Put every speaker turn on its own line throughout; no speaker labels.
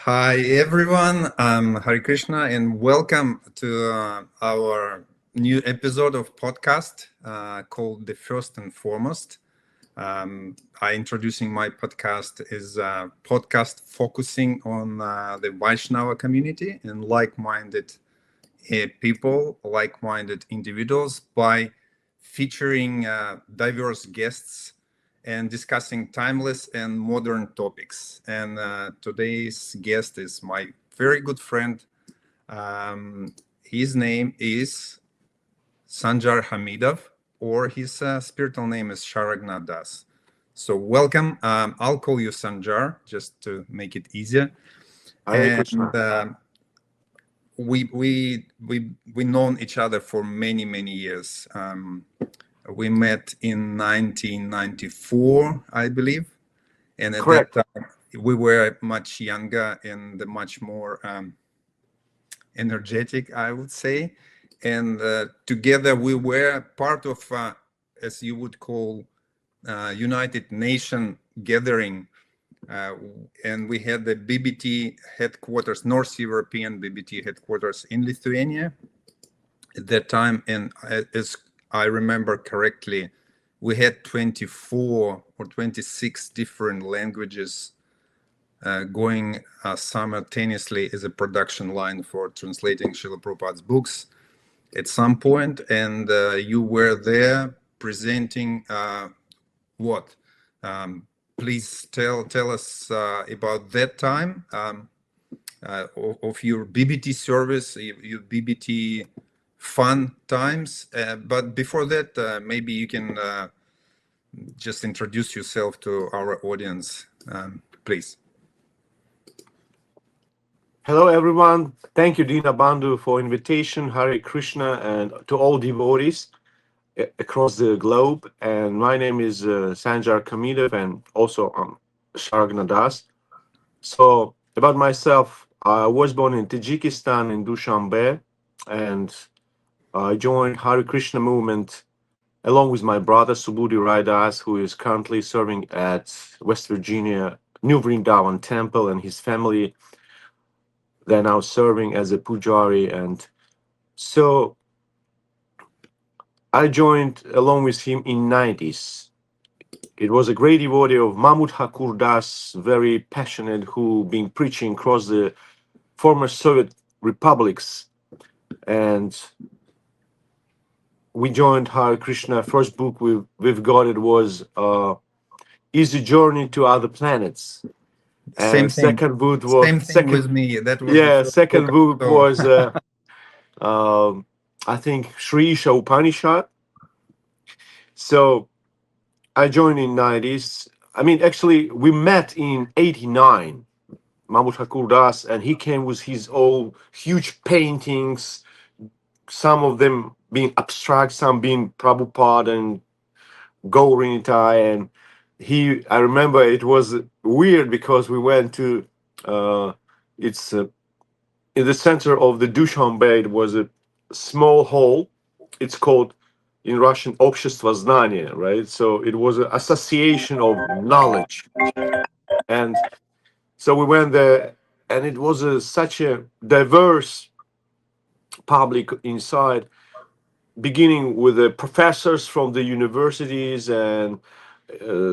Hi everyone, I'm Hare Krishna and welcome to our new episode of podcast called The First and Foremost. I introducing my podcast is a podcast focusing on the Vaishnava community and like-minded people, like-minded individuals by featuring diverse guests and discussing timeless and modern topics. And today's guest is my very good friend. His name is Sanjar Khamidov, or his spiritual name is Śaraghna. So welcome. I'll call you Sanjar just to make it easier.
Hare
And
Krishna.
we known each other for many years. We met in 1994, I believe. And at that
Correct.
time, we were much younger and much more energetic, I would say. And together we were part of, as you would call, United Nation gathering. And we had the BBT headquarters, North European BBT headquarters in Lithuania at that time. And as I remember correctly, we had 24 or 26 different languages going simultaneously as a production line for translating Srila Prabhupada's books at some point. And you were there presenting what? Please tell us about that time of your BBT service, your BBT fun times. But before that, maybe you can just introduce yourself to our audience, please.
Hello, everyone. Thank you, Dina Bandhu, for invitation. Hare Krishna, and to all devotees across the globe. And my name is Sanjar Khamidov, and also Śaraghna. So, about myself, I was born in Tajikistan in Dushanbe, and I joined Hare Krishna movement along with my brother Subudhi Raidas, who is currently serving at West Virginia New Vrindavan Temple, and his family. They're now serving as a pujari. And so I joined along with him in 90s. It was a great devotee of Mahmud Hakur Das, very passionate, who been preaching across the former Soviet republics. And we joined Hare Krishna. First book we've got, it was Easy Journey to Other Planets.
Same
And
thing.
second book was
Same thing with me. That was
yeah.
the first
Second book
so
was I think Sri Isha Upanishad. So I joined in 90s. I mean, actually, we met in 89. Mahmud Hakur Das, and he came with his old huge paintings. Some of them being abstract, some being Prabhupada and Gaurinitai. And I remember it was weird because we went to it's in the center of the Dushanbe. It was a small hall. It's called in Russian Общество знания, right? So it was an association of knowledge. And so we went there, and it was such a diverse public inside, beginning with the professors from the universities and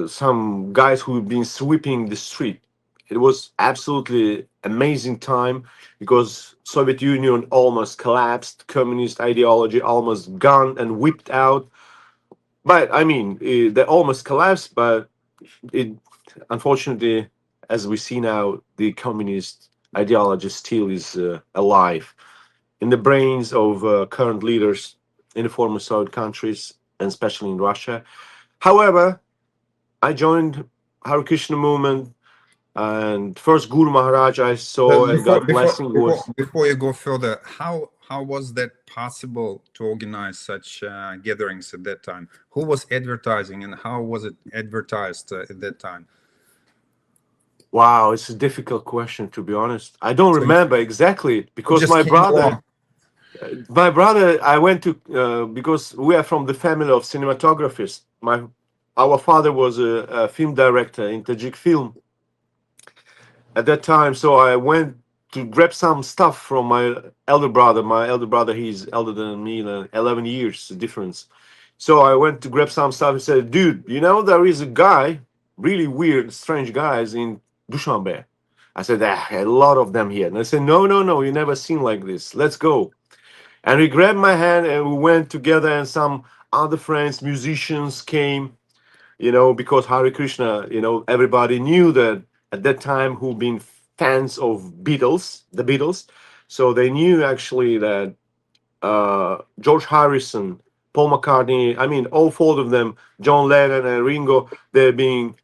some guys who've been sweeping the street. It was absolutely amazing time because Soviet Union almost collapsed, communist ideology almost gone and whipped out. But I mean, they almost collapsed, but it unfortunately, as we see now, the communist ideology still is alive in the brains of current leaders in the former Soviet countries, and especially in Russia. However, I joined Hare Krishna movement, and first Guru Maharaj I saw and got blessing was.
before you go further, how was that possible to organize such gatherings at that time? Who was advertising, and how was it advertised at that time?
Wow, it's a difficult question, to be honest. I don't
So
remember exactly because
just
my
came along.
brother, I went to because we are from the family of cinematographers. Our father was a film director in Tajik film, at that time. So I went to grab some stuff from my elder brother. My elder brother, he's elder than me, 11 years difference. So I went to grab some stuff and said, dude, you know, there is a guy, really weird, strange guys in Dushanbe. I said, a lot of them here. And I said, no, no, no, you never seen like this. Let's go. And he grabbed my hand and we went together, and some other friends, musicians came, you know, because Hare Krishna, you know, everybody knew that at that time who been fans of Beatles, the Beatles. So they knew actually that George Harrison, Paul McCartney, I mean, all four of them, John Lennon and Ringo, they're being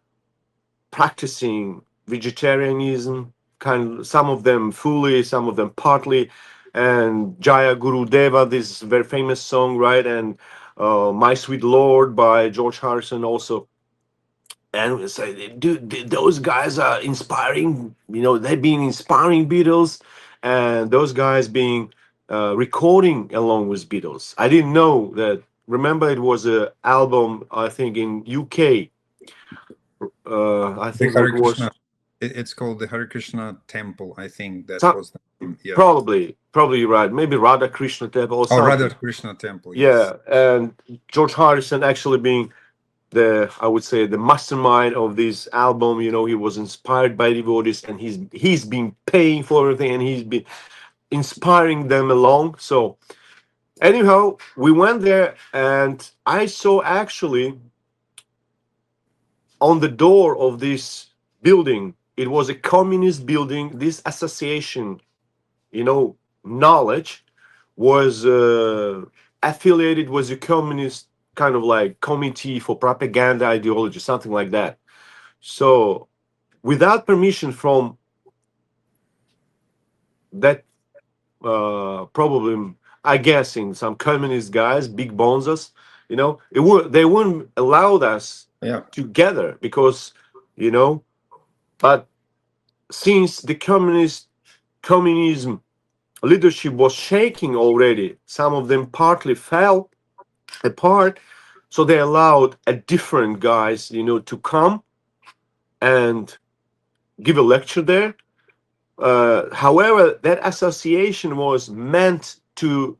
practicing vegetarianism, kind of, some of them fully, some of them partly, and Jaya Guru Deva, this very famous song, right? And My Sweet Lord by George Harrison also. And we say, dude, those guys are inspiring. You know, they've been inspiring Beatles, and those guys being recording along with Beatles. I didn't know that. Remember, it was a album, I think, in UK. I
The
think what
Hare
was
Krishna, it's called the Hare Krishna Temple. I think that
some,
was the name. Yeah.
probably right. Maybe Radha Krishna Temple or
Oh, Radha
something.
Krishna Temple. Yes.
Yeah, and George Harrison actually being the, I would say, the mastermind of this album. You know, he was inspired by devotees, and he's been paying for everything, and he's been inspiring them along. So anyhow, we went there, and I saw actually on the door of this building, it was a communist building. This association, you know, knowledge was affiliated with a communist kind of like committee for propaganda ideology, something like that. So without permission from that, probably, I guess, in some communist guys, big bonzas, you know, they wouldn't allow us
Yeah.
together because, you know, but since the communism leadership was shaking already, some of them partly fell apart, so they allowed a different guys, you know, to come and give a lecture there. However, that association was meant to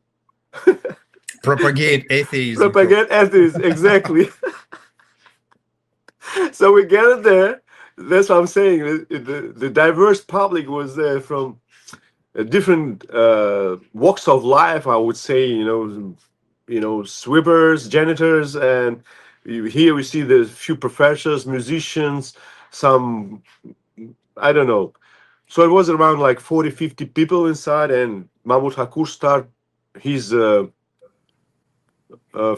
Propagate atheism.
propagate atheists, exactly. So we gathered there. That's what I'm saying. The diverse public was there from different walks of life. I would say, you know, sweepers, janitors, and here we see the few professors, musicians, some, I don't know. So it was around like 40, 50 people inside, and Mahmoud Hakur start his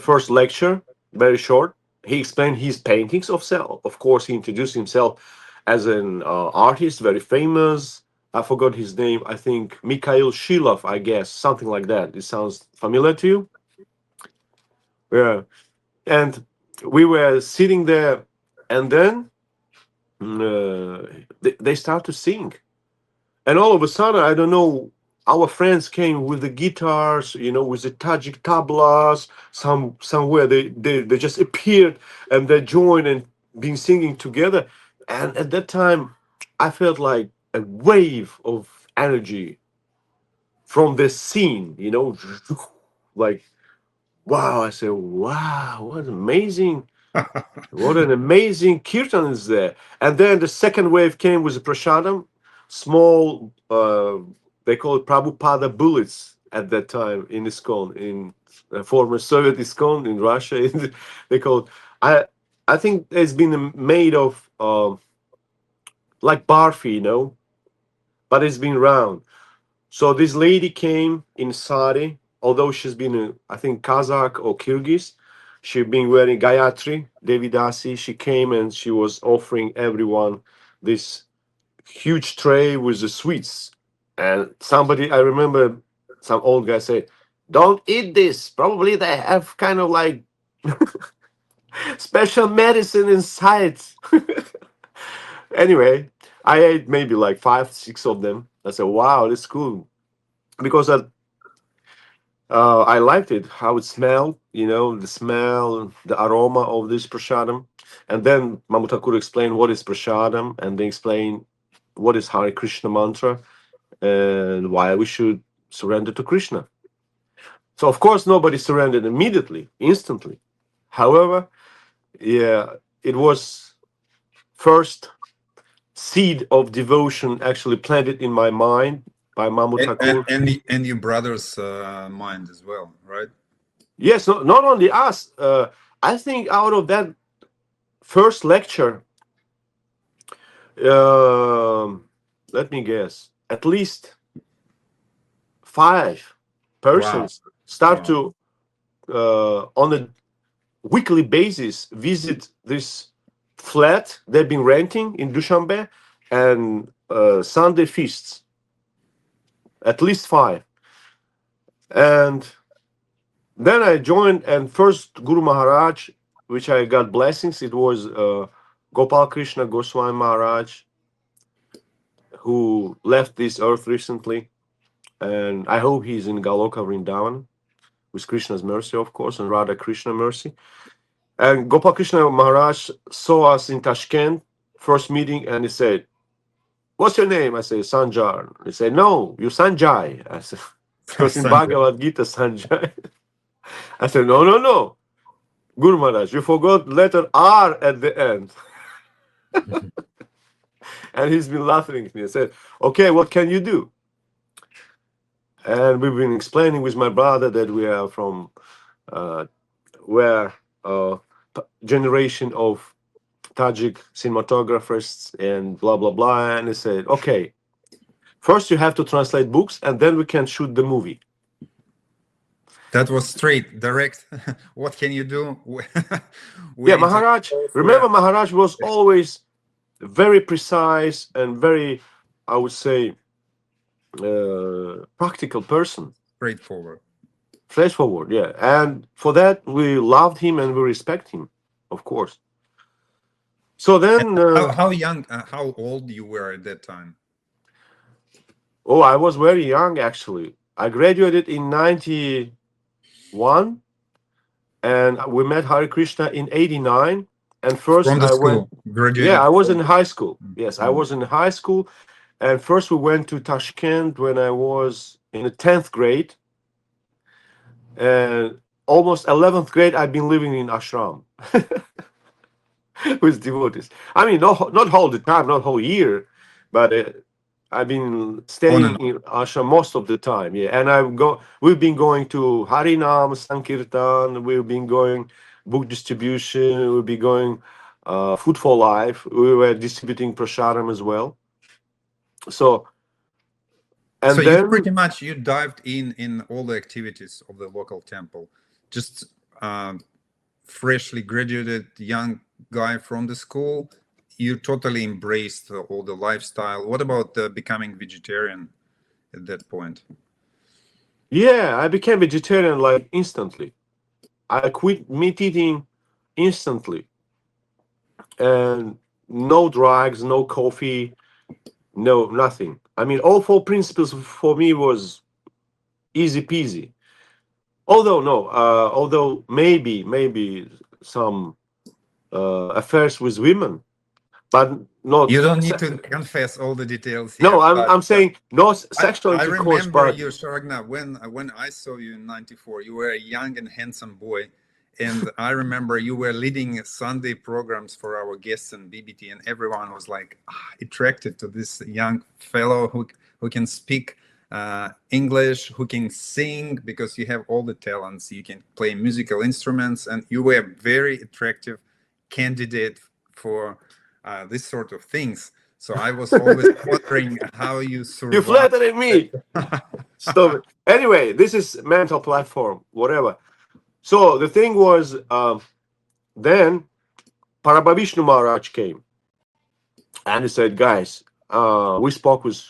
first lecture, very short. He explained his paintings of self. Of course, he introduced himself as an artist, very famous. I forgot his name. I think Mikhail Shilov, I guess, something like that. It sounds familiar to you? Yeah. And we were sitting there, and then they start to sing. And all of a sudden, I don't know, our friends came with the guitars, you know, with the Tajik tablas. Somewhere they just appeared and they joined and been singing together. And at that time, I felt like a wave of energy from the scene, you know, like, wow. I said, wow, what an amazing kirtan is there. And then the second wave came with the prasadam, small, they call it Prabhupada bullets at that time in ISKCON, in former Soviet ISKCON in Russia. They call it, I think it's been made of like barfi, you know, but it's been round. So this lady came in sari, although she's been, I think, Kazakh or Kyrgyz. She'd been wearing Gayatri Devidasi. She came and she was offering everyone this huge tray with the sweets. And somebody, I remember some old guy said, don't eat this. Probably they have kind of like special medicine inside. Anyway, I ate maybe like 5, 6 of them. I said, wow, that's cool. Because I liked it, how it smelled, you know, the smell, the aroma of this prasadam. And then Mahmud Thakur explained what is prasadam, and they explained what is Hare Krishna mantra, and why we should surrender to Krishna. So of course nobody surrendered immediately, instantly. However, yeah, it was first seed of devotion actually planted in my mind by Mahmud Thakur.
And your brother's mind as well, right?
Yes, not only us. I think out of that first lecture, let me guess, at least 5 persons start to on a weekly basis visit this flat they've been renting in Dushanbe and Sunday feasts. At least 5. And then I joined, and first Guru Maharaj, which I got blessings, it was Gopal Krishna Goswami Maharaj, who left this earth recently. And I hope he's in Galoka Vrindavan, with Krishna's mercy, of course, and Radha Krishna mercy. And Gopal Krishna Maharaj saw us in Tashkent, first meeting, and he said, "What's your name?" I said, "Sanjar." He said, "No, you're Sanjay." I said, because in Bhagavad Gita, Sanjay. I said, no. Guru Maharaj, you forgot letter R at the end. And he's been laughing at me. I said, "Okay, what can you do?" And we've been explaining with my brother that we are from generation of Tajik cinematographers and blah, blah, blah. And he said, "Okay, first you have to translate books and then we can shoot the movie."
That was straight, direct. What can you do?
Yeah, Maharaj, remember Maharaj was always very precise and very, I would say, practical person. Straightforward, yeah. And for that, we loved him and we respect him, of course. So then...
how old you were at that time?
Oh, I was very young, actually. I graduated in 91, and we met Hare Krishna in 89. And first
From the school, graduated.
Yeah, I was in high school. Yes, I was in high school. And first we went to Tashkent when I was in the 10th grade. And almost 11th grade, I've been living in ashram with devotees. I mean, not all the time, not whole year, but I've been staying in ashram most of the time. Yeah, and we've been going to Harinam, Sankirtan. We've been going book distribution. We'll be going Food for Life. We were distributing prasadam as well. So then
you pretty much dived in all the activities of the local temple. Just freshly graduated young guy from the school, you totally embraced all the lifestyle. What about becoming vegetarian at that point?
Yeah, I became vegetarian like instantly. I quit meat eating instantly. And no drugs, no coffee, no nothing. I mean, all 4 principles for me was easy peasy. Although maybe some affairs with women, but not.
You don't need to confess all the details here.
No, I'm saying no sexual intercourse.
I remember you, Śaraghna, when I saw you in '94. You were a young and handsome boy, and I remember you were leading Sunday programs for our guests in BBT, and everyone was like attracted to this young fellow who can speak English, who can sing, because you have all the talents. You can play musical instruments, and you were a very attractive candidate for this sort of things. So I was always wondering how you survived.
You flattered me. Stop it. Anyway, this is mental platform, whatever. So the thing was, then Parabhavishnu Maharaj came and he said, "Guys, we spoke with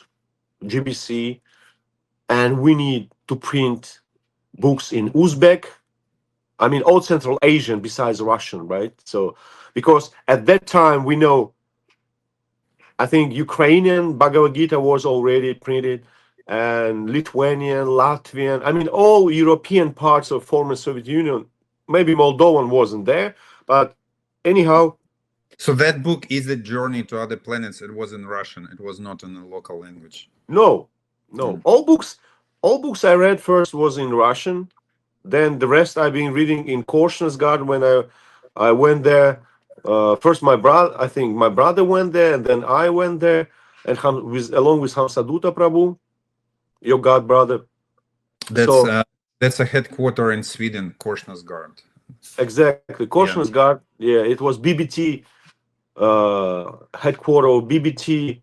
GBC and we need to print books in Uzbek, I mean, all Central Asian besides Russian, right? So, because at that time we know, I think Ukrainian Bhagavad Gita was already printed, and Lithuanian, Latvian, I mean, all European parts of former Soviet Union. Maybe Moldovan wasn't there, but anyhow,
So that book is a journey to other planets. It was in Russian. It was not in a local language.
No,
Mm.
all books I read first was in Russian. Then the rest I've been reading in Krishna's garden. When I went there, first I think my brother went there, and then I went there, and along with Hamsaduta Prabhu, your god brother. So
That's a headquarter in Sweden, Korsnäsgard.
exactly, Krishna's garden. Yeah, it was BBT headquarter of BBT.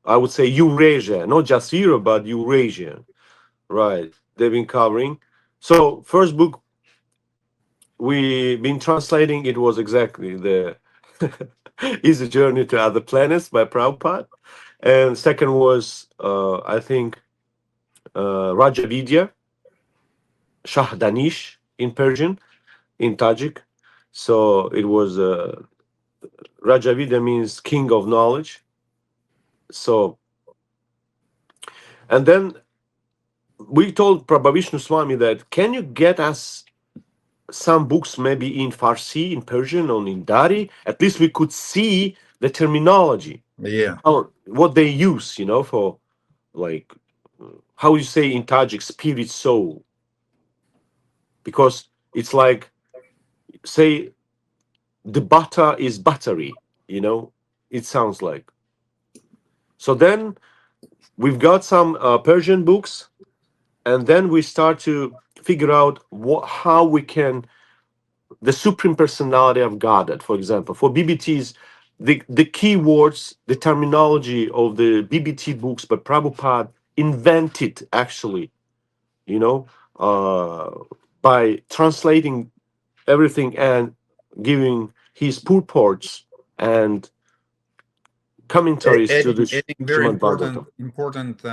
I would say Eurasia, not just Europe, but Eurasia. Right, they've been covering. So first book we've been translating, it was exactly the Easy Journey to Other Planets by Prabhupada. And second was, I think, Raja Vidya, Shah Danish in Persian, in Tajik. So it was Raja Vidya means king of knowledge. So, and then we told Prabhavishnu Swami that, can you get us some books maybe in Farsi, in Persian, or in Dari? At least we could see the terminology.
Yeah.
What they use, for like, how you say in Tajik, spirit, soul. Because it's like, say, the butter is battery, it sounds like. So then we've got some Persian books, and then we start to figure out how we can, the Supreme Personality of Godhead, for example, for BBTs, the key words, the terminology of the BBT books, but Prabhupada invented actually, uh, by translating everything and giving his purports and commentaries to the
Adding very
Srimad Bhagavatam.
important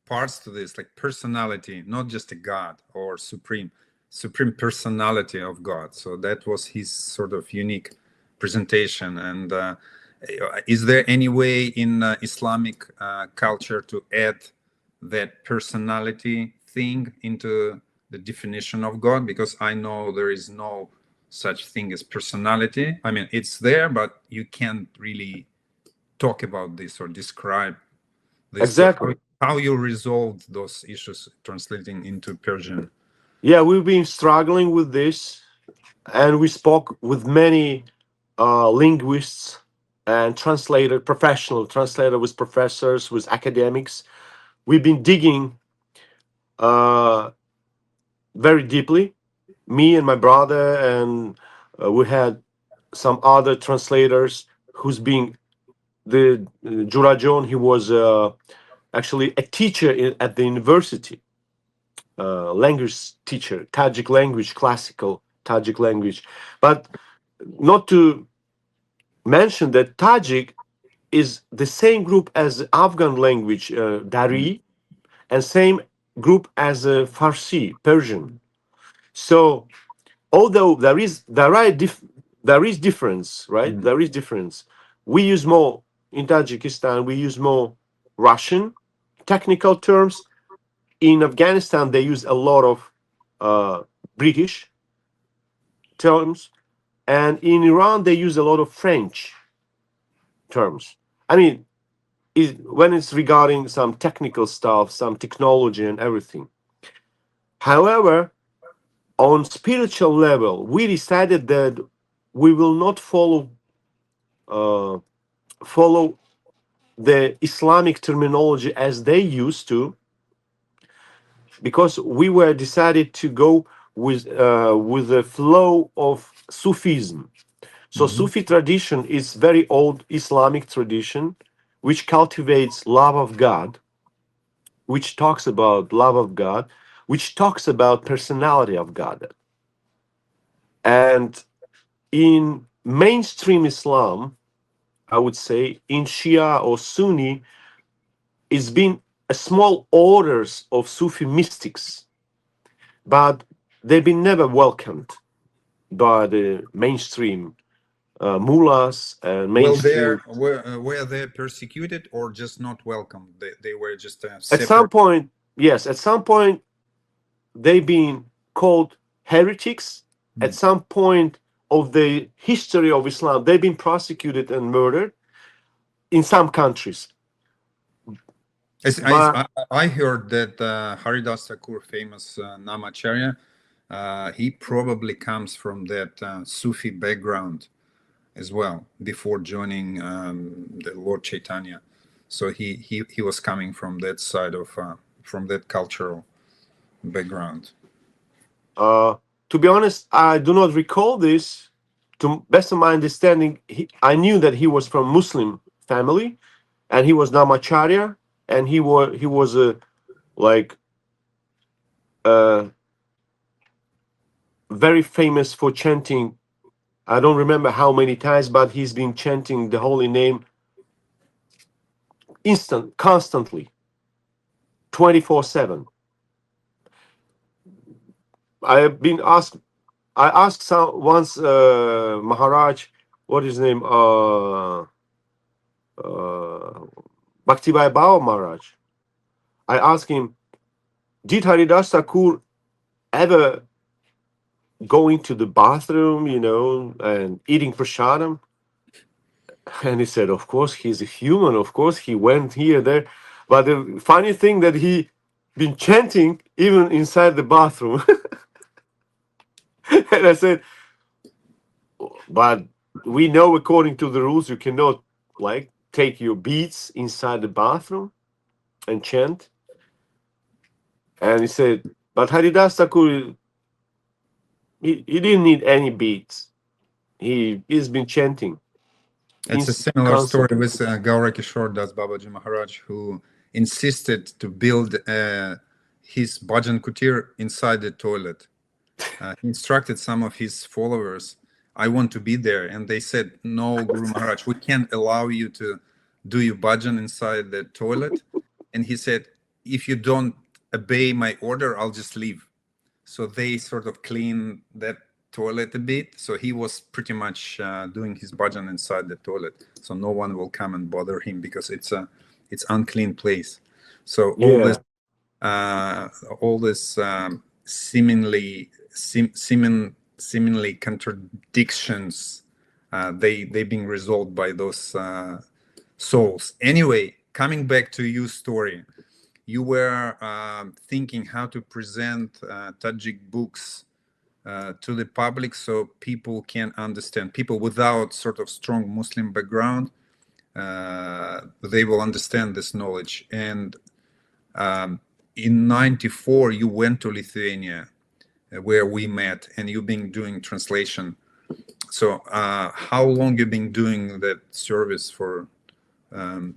parts to this, like personality, not just a God or supreme personality of God. So that was his sort of unique presentation. And is there any way in Islamic culture to add that personality thing into the definition of God? Because I know there is no such thing as personality. I mean, it's there, but you can't really talk about this or describe this.
Exactly.
So how you resolved those issues translating into Persian?
Yeah, we've been struggling with this, and we spoke with many linguists and professional translator, with professors, with academics. We've been digging very deeply, me and my brother, and we had some other translators who's being the Jurajon. He was actually a teacher at the university, language teacher, Tajik language, classical Tajik language. But not to mention that Tajik is the same group as Afghan language, Dari, and same group as Farsi, Persian. So although there is difference, right?
Mm.
There is difference. We use more in Tajikistan. We use more Russian technical terms. In Afghanistan, they use a lot of British terms, and in Iran, they use a lot of French terms. I mean, when it's regarding some technical stuff, some technology, and everything. However, on spiritual level, we decided that we will not follow the Islamic terminology as they used to, because we were decided to go with the flow of Sufism. So Sufi tradition is very old Islamic tradition, which cultivates love of God, which talks about love of God, which talks about personality of God. And in mainstream Islam, I would say in Shia or Sunni, it's been a small orders of Sufi mystics, but they've been never welcomed by the mainstream mullahs and mainstream.
Were they persecuted or just not welcome? They were just
At some
separate.
point, yes, at some point they've been called heretics. At some point, of the history of Islam. They've been prosecuted and murdered in some countries.
I heard that Haridas Thakur, famous Namacharya, he probably comes from that Sufi background as well before joining the Lord Chaitanya. So he was coming from that side of from that cultural background.
To be honest, I do not recall this. To best of my understanding, I knew that he was from Muslim family, and he was Namacharya, and he was a very famous for chanting. I don't remember how many times, but he's been chanting the holy name constantly, 24/7. I asked once Maharaj, what is his name? Bhaktivedanta Maharaj. I asked him, did Haridas Thakur ever go into the bathroom, and eating prasadam? And he said, of course, he's a human. Of course, he went here, there. But the funny thing that he been chanting even inside the bathroom. And I said, but we know according to the rules, you cannot take your beads inside the bathroom and chant. And he said, but Haridas Thakur, he didn't need any beads. He's been chanting.
It's a similar story with Gaura Kishore Das Babaji Maharaj, who insisted to build his bhajan kutir inside the toilet. He instructed some of his followers, I want to be there. And they said, no, Guru Maharaj, we can't allow you to do your bhajan inside the toilet. And he said, if you don't obey my order, I'll just leave. So they sort of cleaned that toilet a bit. So he was pretty much doing his bhajan inside the toilet. So no one will come and bother him because it's unclean place. So all this seemingly contradictions, they being resolved by those souls. Anyway, coming back to your story, you were thinking how to present Tajik books to the public so people can understand. People without sort of strong Muslim background, they will understand this knowledge. And in '94, you went to Lithuania, where we met, and you've been doing translation. So how long you been doing that service for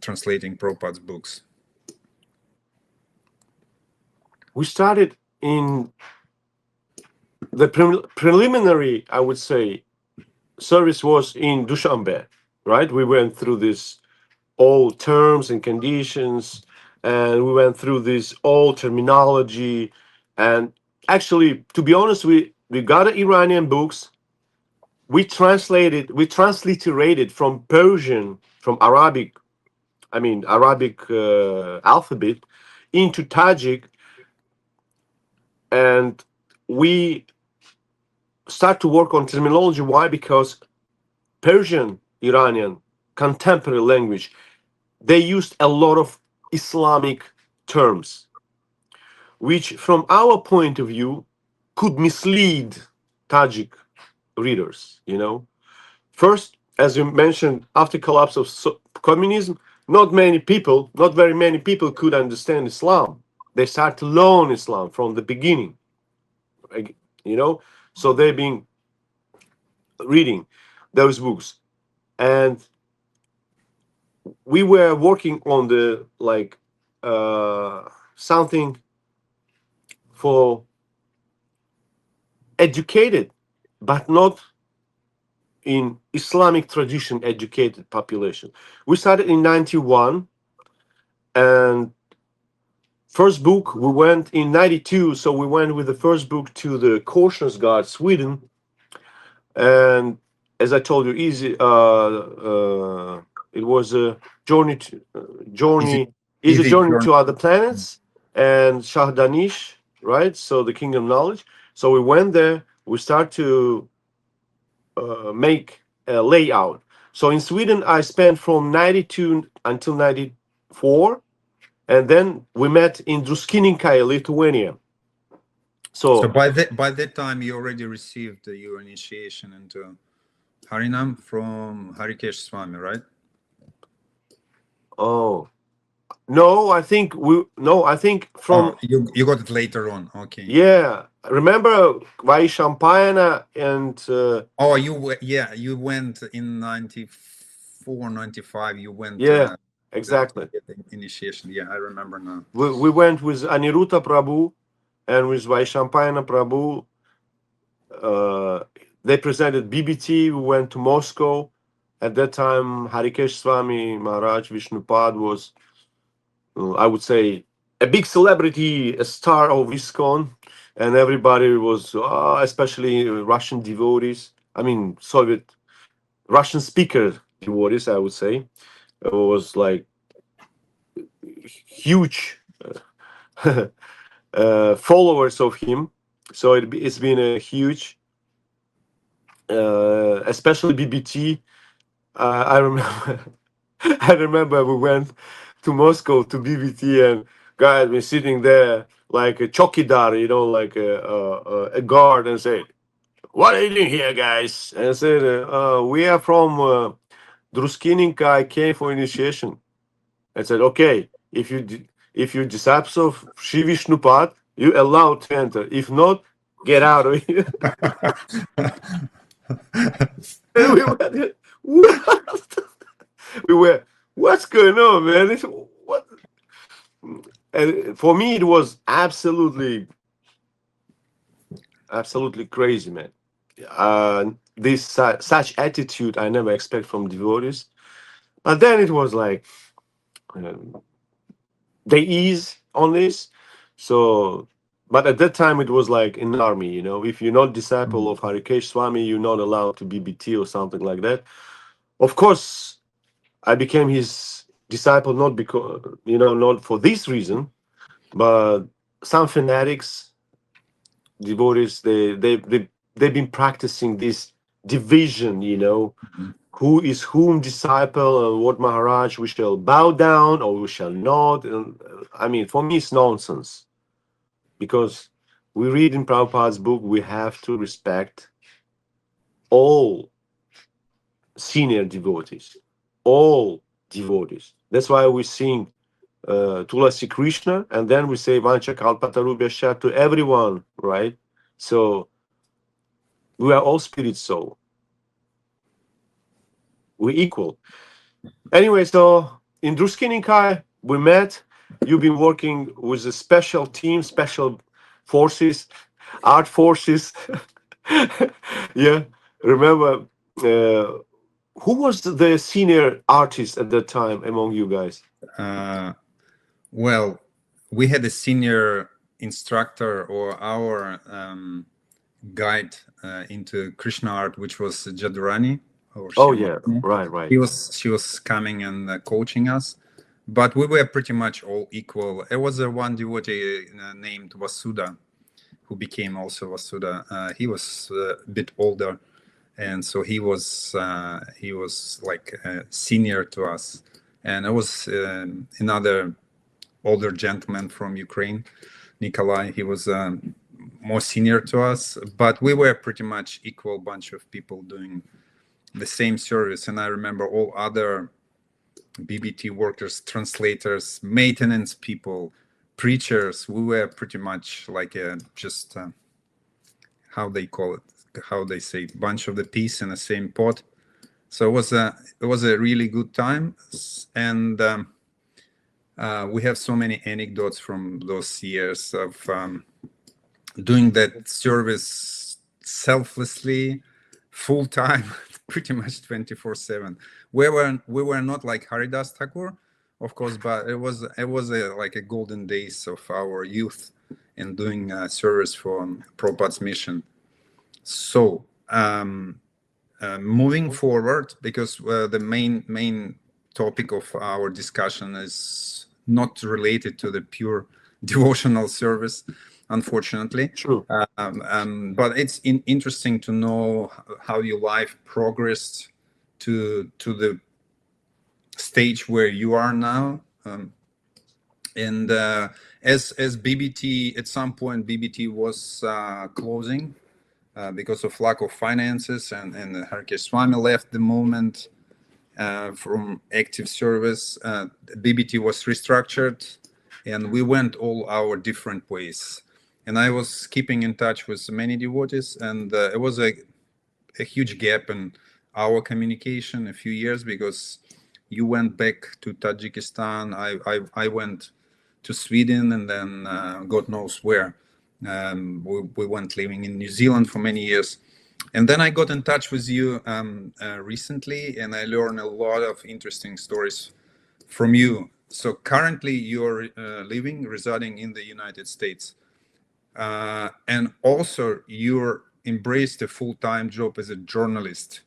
translating Prabhupada's books?
We started in the preliminary, I would say, service was in Dushanbe, right? We went through this all terms and conditions, and we went through this all terminology. And actually, to be honest, we got Iranian books. We transliterated from Persian, from Arabic alphabet into Tajik. And we start to work on terminology. Why? Because Persian, Iranian, contemporary language, they used a lot of Islamic terms, which from our point of view could mislead Tajik readers. First, as you mentioned, after collapse of communism, not very many people could understand Islam. They start to learn Islam from the beginning, so they've been reading those books. And we were working on the something for educated, but not in Islamic tradition educated population. We started in '91, and first book we went in '92. So we went with the first book to the Cautions Guard, Sweden, and as I told you, easy. It was a journey to journey to other planets, and Shah Danish, right? So the Kingdom of Knowledge. So we went there. We start to make a layout. So in Sweden, I spent from 92 until 94, and then we met in Druskininkai, Lithuania.
So by that time, you already received your initiation into Harinam from Harikesh Swami, right?
Oh no, I think from
you got it later on. Okay.
Yeah, remember Vaishampayana and
you went in 94, 95. You went
exactly.
to get the initiation. Yeah, I remember now.
We went with Aniruddha Prabhu and with Vaishampayana Prabhu. They presented BBT. We went to Moscow. At that time, Harikesh Swami Maharaj Vishnupad was, I would say, a big celebrity, a star of ISKCON, and everybody was, especially Russian devotees. I mean, Russian speaker devotees, I would say, it was like huge followers of him. So it's been a huge, especially BBT. I remember, I remember we went to Moscow to BBT, and guys were sitting there like a chokidar, like a guard, and said, "What are you doing here, guys?" And I said, "We are from Druskininka. I came for initiation." I said, "Okay, if you disciples of Shri Vishnupad, you allowed to enter. If not, get out of here." And we were, what's going on, man? What? And for me, it was absolutely crazy, man. This such attitude I never expect from devotees. But then it was like they ease on this. So, but at that time it was like in army, if you're not disciple of Harikesh Swami, you're not allowed to be BT or something like that. Of course, I became his disciple not because not for this reason, but some fanatics, devotees, they've been practicing this division, who is whom disciple and what Maharaj we shall bow down or we shall not. And I mean, for me, it's nonsense, because we read in Prabhupada's book, we have to respect all senior devotees, all devotees. That's why we sing Tulasi Krishna, and then we say Vancha Kalpatarubhyascha to everyone, right? So we are all spirit soul. We're equal. Anyway, so in Druskininkai, we met. You've been working with a special team, special forces, art forces. Yeah, remember, who was the senior artist at that time among you guys?
Well, we had a senior instructor or our guide into Krishna art, which was Jadurani.
Right.
She was coming and coaching us, but we were pretty much all equal. There was one devotee named Vasuda, who became also Vasuda. He was a bit older, and so he was like senior to us. And there was another older gentleman from Ukraine, Nikolai. He was more senior to us, but we were pretty much equal bunch of people doing the same service. And I remember all other BBT workers, translators, maintenance people, preachers. We were pretty much like just how they call it, how they say, bunch of the peas in the same pot. So it was a really good time, and we have so many anecdotes from those years of doing that service selflessly, full time, pretty much 24/7. We were not like Haridas Thakur, of course, but it was like a golden days of our youth in doing service for Prabhupada's mission. So moving forward, because the main topic of our discussion is not related to the pure devotional service, unfortunately.
True.
But it's interesting to know how your life progressed to the stage where you are now. And as BBT, at some point, BBT was closing because of lack of finances, and Harkesh Swami left the movement from active service. BBT was restructured, and we went all our different ways. And I was keeping in touch with many devotees, and it was a huge gap in our communication a few years, because you went back to Tajikistan, I went to Sweden, and then God knows where. We went living in New Zealand for many years. And then I got in touch with you recently, and I learned a lot of interesting stories from you. So currently you're residing in the United States. And also you're embraced a full-time job as a journalist,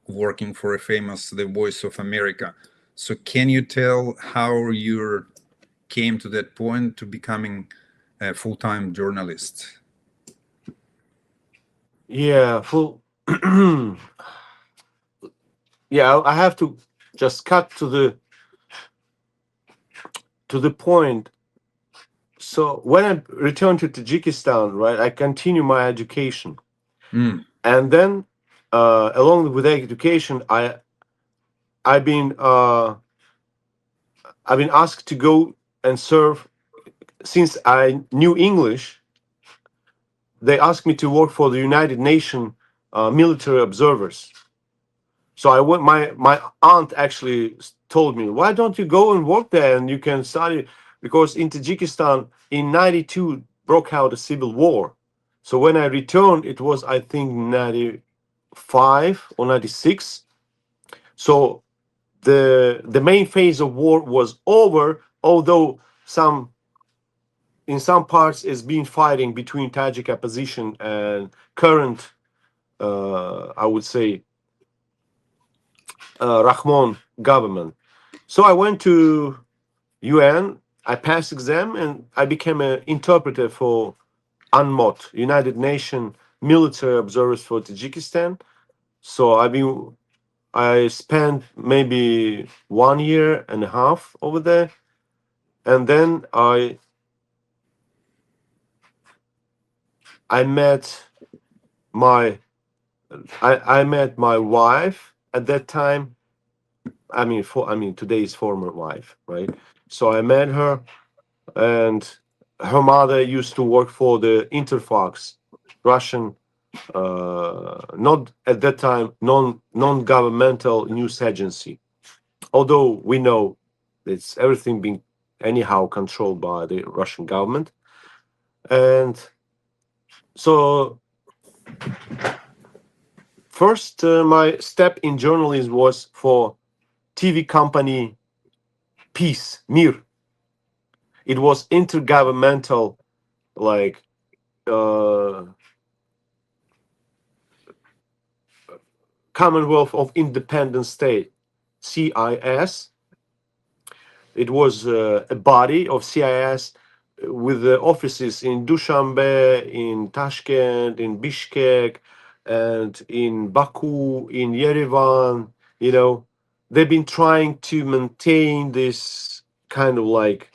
working for a famous The Voice of America. So can you tell how you came to that point to becoming a full-time journalist?
Yeah, full. Yeah, I have to just cut to the point. So when I returned to Tajikistan, right, I continue my education, and then along with education, I've been asked to go and serve. Since I knew English, they asked me to work for the United Nations military observers. So I went. My aunt actually told me, "Why don't you go and work there, and you can study?" Because in Tajikistan, in '92 broke out a civil war. So when I returned, it was, I think, '95 or '96. So the main phase of war was over, although in some parts is being fighting between Tajik opposition and current, I would say, Rahman government. So I went to UN, I passed exam, and I became an interpreter for UNMOT, United Nations Military Observers for Tajikistan. So I spent maybe 1.5 years over there, and then I met I met my wife at that time. Today's former wife, right? So I met her, and her mother used to work for the Interfax, Russian, not at that time non-governmental news agency. Although we know it's everything being anyhow controlled by the Russian government, and so first my step in journalism was for TV company Peace, Mir. It was intergovernmental, like Commonwealth of Independent State, CIS. It was a body of CIS with the offices in Dushanbe, in Tashkent, in Bishkek, and in Baku, in Yerevan. They've been trying to maintain this kind of like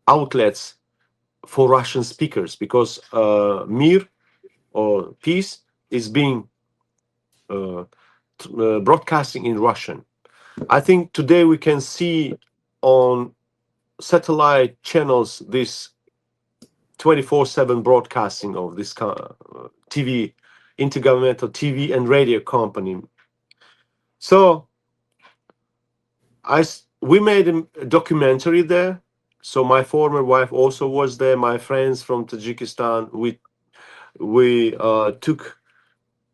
outlets for Russian speakers, because Mir or Peace is being broadcasting in Russian. I think today we can see on satellite channels this 24/7 broadcasting of this TV, intergovernmental TV and radio company. So we made a documentary there. So my former wife also was there. My friends from Tajikistan, we took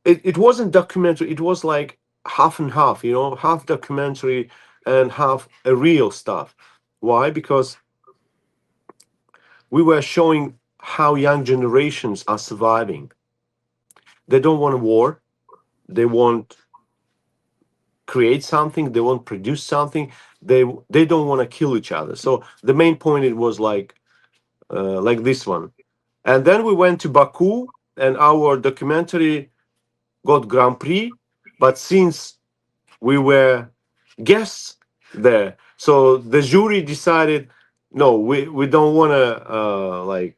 it. It wasn't documentary. It was like half and half. Half documentary and half a real stuff. Why? Because we were showing how young generations are surviving. They don't want a war. They want create something. They want produce something. They don't want to kill each other. So the main point, it was like like this one. And then we went to Baku, and our documentary got Grand Prix. But since we were guests there, so the jury decided, no, we don't want to like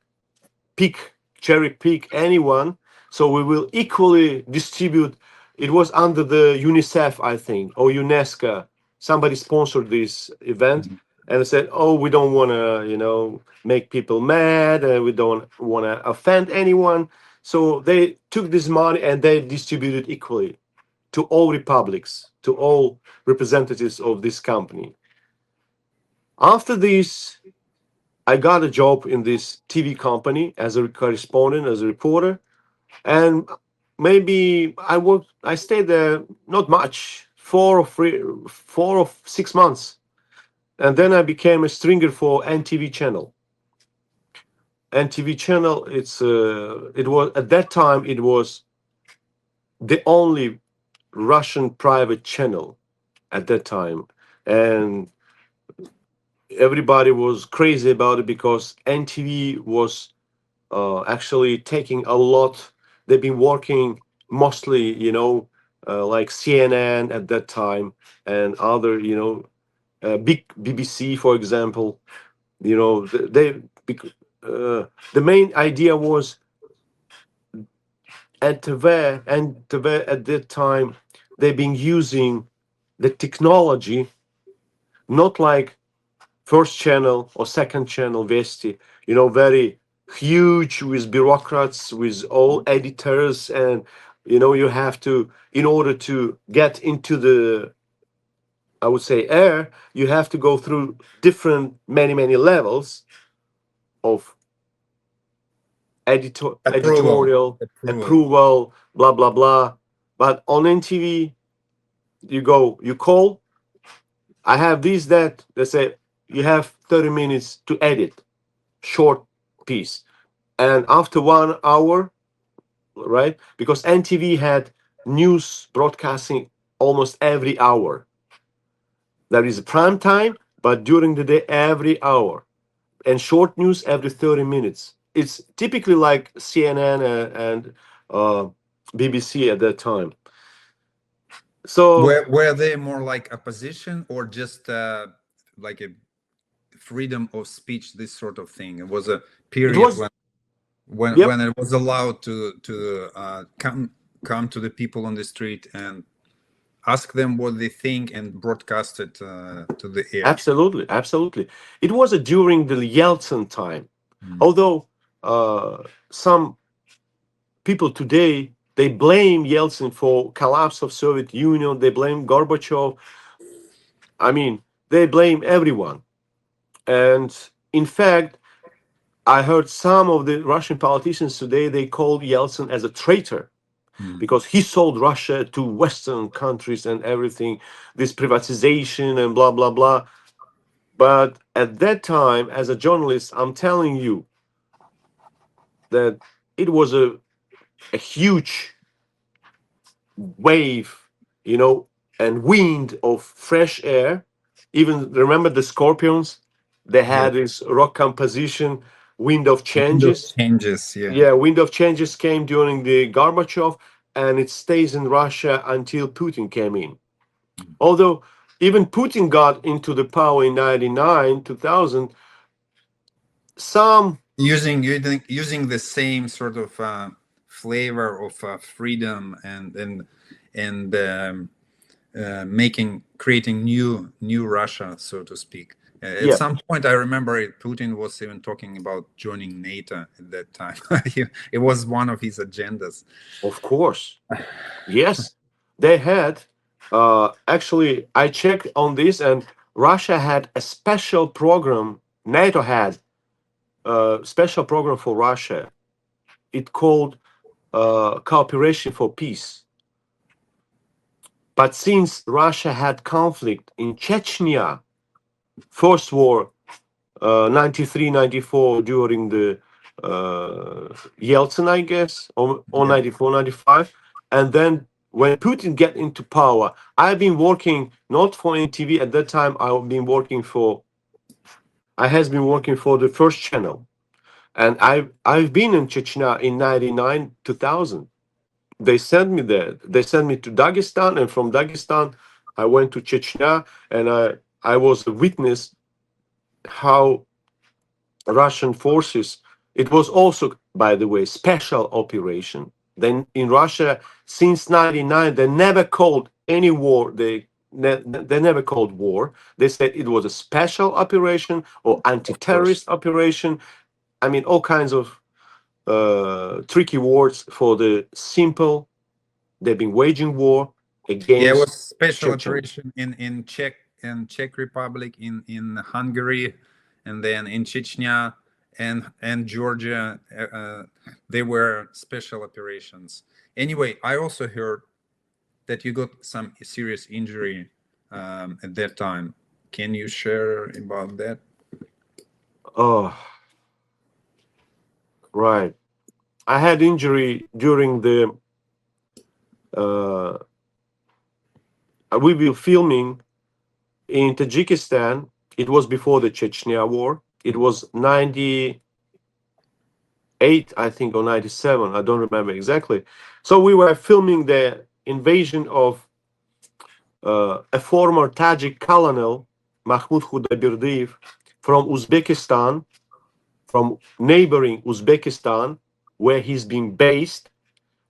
cherry pick anyone. So we will equally distribute. It was under the UNICEF, I think, or UNESCO. Somebody sponsored this event,
Mhm.
and said, "Oh, we don't want to, make people mad, and we don't want to offend anyone." So they took this money and they distributed equally to all republics, to all representatives of this company. After this, I got a job in this TV company as a correspondent, as a reporter, and maybe I stayed there not much, 4 or 6 months, and then I became a stringer for NTV channel. NTV channel, it was at that time it was the only Russian private channel at that time, and everybody was crazy about it because NTV was actually taking a lot. They've been working mostly, like CNN at that time and other, big BBC, for example. The main idea was NTV at that time. They've been using the technology, not like first channel or second channel Vesti, very huge with bureaucrats, with all editors, and you have to, in order to get into the, I would say, air, you have to go through different, many levels of
Approval.
editorial
Approval.
approval, blah blah blah. But on NTV, you call, I have this, that, they say you have 30 minutes to edit short piece, and after 1 hour, right, because NTV had news broadcasting almost every hour. There is a prime time, but during the day every hour, and short news every 30 minutes. It's typically like CNN and BBC at that time. So
Were they more like opposition or just like a freedom of speech, this sort of thing? It was a
it
period
was,
when
yep,
it was allowed to come to the people on the street and ask them what they think and broadcast it to the air.
absolutely. It was during the Yeltsin time.
Mm.
Although some people today, they blame Yeltsin for collapse of Soviet Union, they blame Gorbachev. I mean, they blame everyone. And in fact, I heard some of the Russian politicians today, they called Yeltsin as a traitor
Mm.
because he sold Russia to Western countries and everything, this privatization and blah blah blah. But at that time, as a journalist, I'm telling you that it was a huge wave, and wind of fresh air. Even remember the Scorpions? They
Yeah.
had this rock composition, Wind of
Wind of
Changes.
changes. Yeah.
Yeah, Wind of Changes came during the Gorbachev, and it stays in Russia until Putin came in. Although even Putin got into the power in 99, 2000, some,
Using the same sort of flavor of freedom and creating new Russia, so to speak. At
yeah,
some point, I remember Putin was even talking about joining NATO at that time. It was one of his agendas.
of course. Yes, they had. Actually, I checked on this, and Russia had a special program. NATO had a special program for Russia. It called Cooperation for Peace. But since Russia had conflict in Chechnya, first war, 93, 94, during the Yeltsin, I guess, or
Yeah.
94, 95. And then when Putin get into power, I've been working not for NTV at that time. I has been working for the first channel. And I've been in Chechnya in 99, 2000. They sent me there. They sent me to Dagestan, and from Dagestan, I went to Chechnya, and I was a witness how Russian forces. It was also, by the way, special operation. Then in Russia, since 99, they never called any war. They never called war. They said it was a special operation or
Of course.
anti-terrorist operation. I mean, all kinds of tricky words for the simple. They've been waging war
Yeah, it
against
was special
Chechen.
operation in Czech Republic, in Hungary, and then in Chechnya and Georgia. They were special operations. Anyway, I also heard that you got some serious injury at that time. Can you share about that?
Oh, right. I had injury during the. We were filming in Tajikistan. It was before the Chechnya war. It was 98, I think, or 97. I don't remember exactly. So we were filming the invasion of a former Tajik colonel, Mahmud Khudayberdiyev, from Uzbekistan, from neighboring Uzbekistan, where he's been based.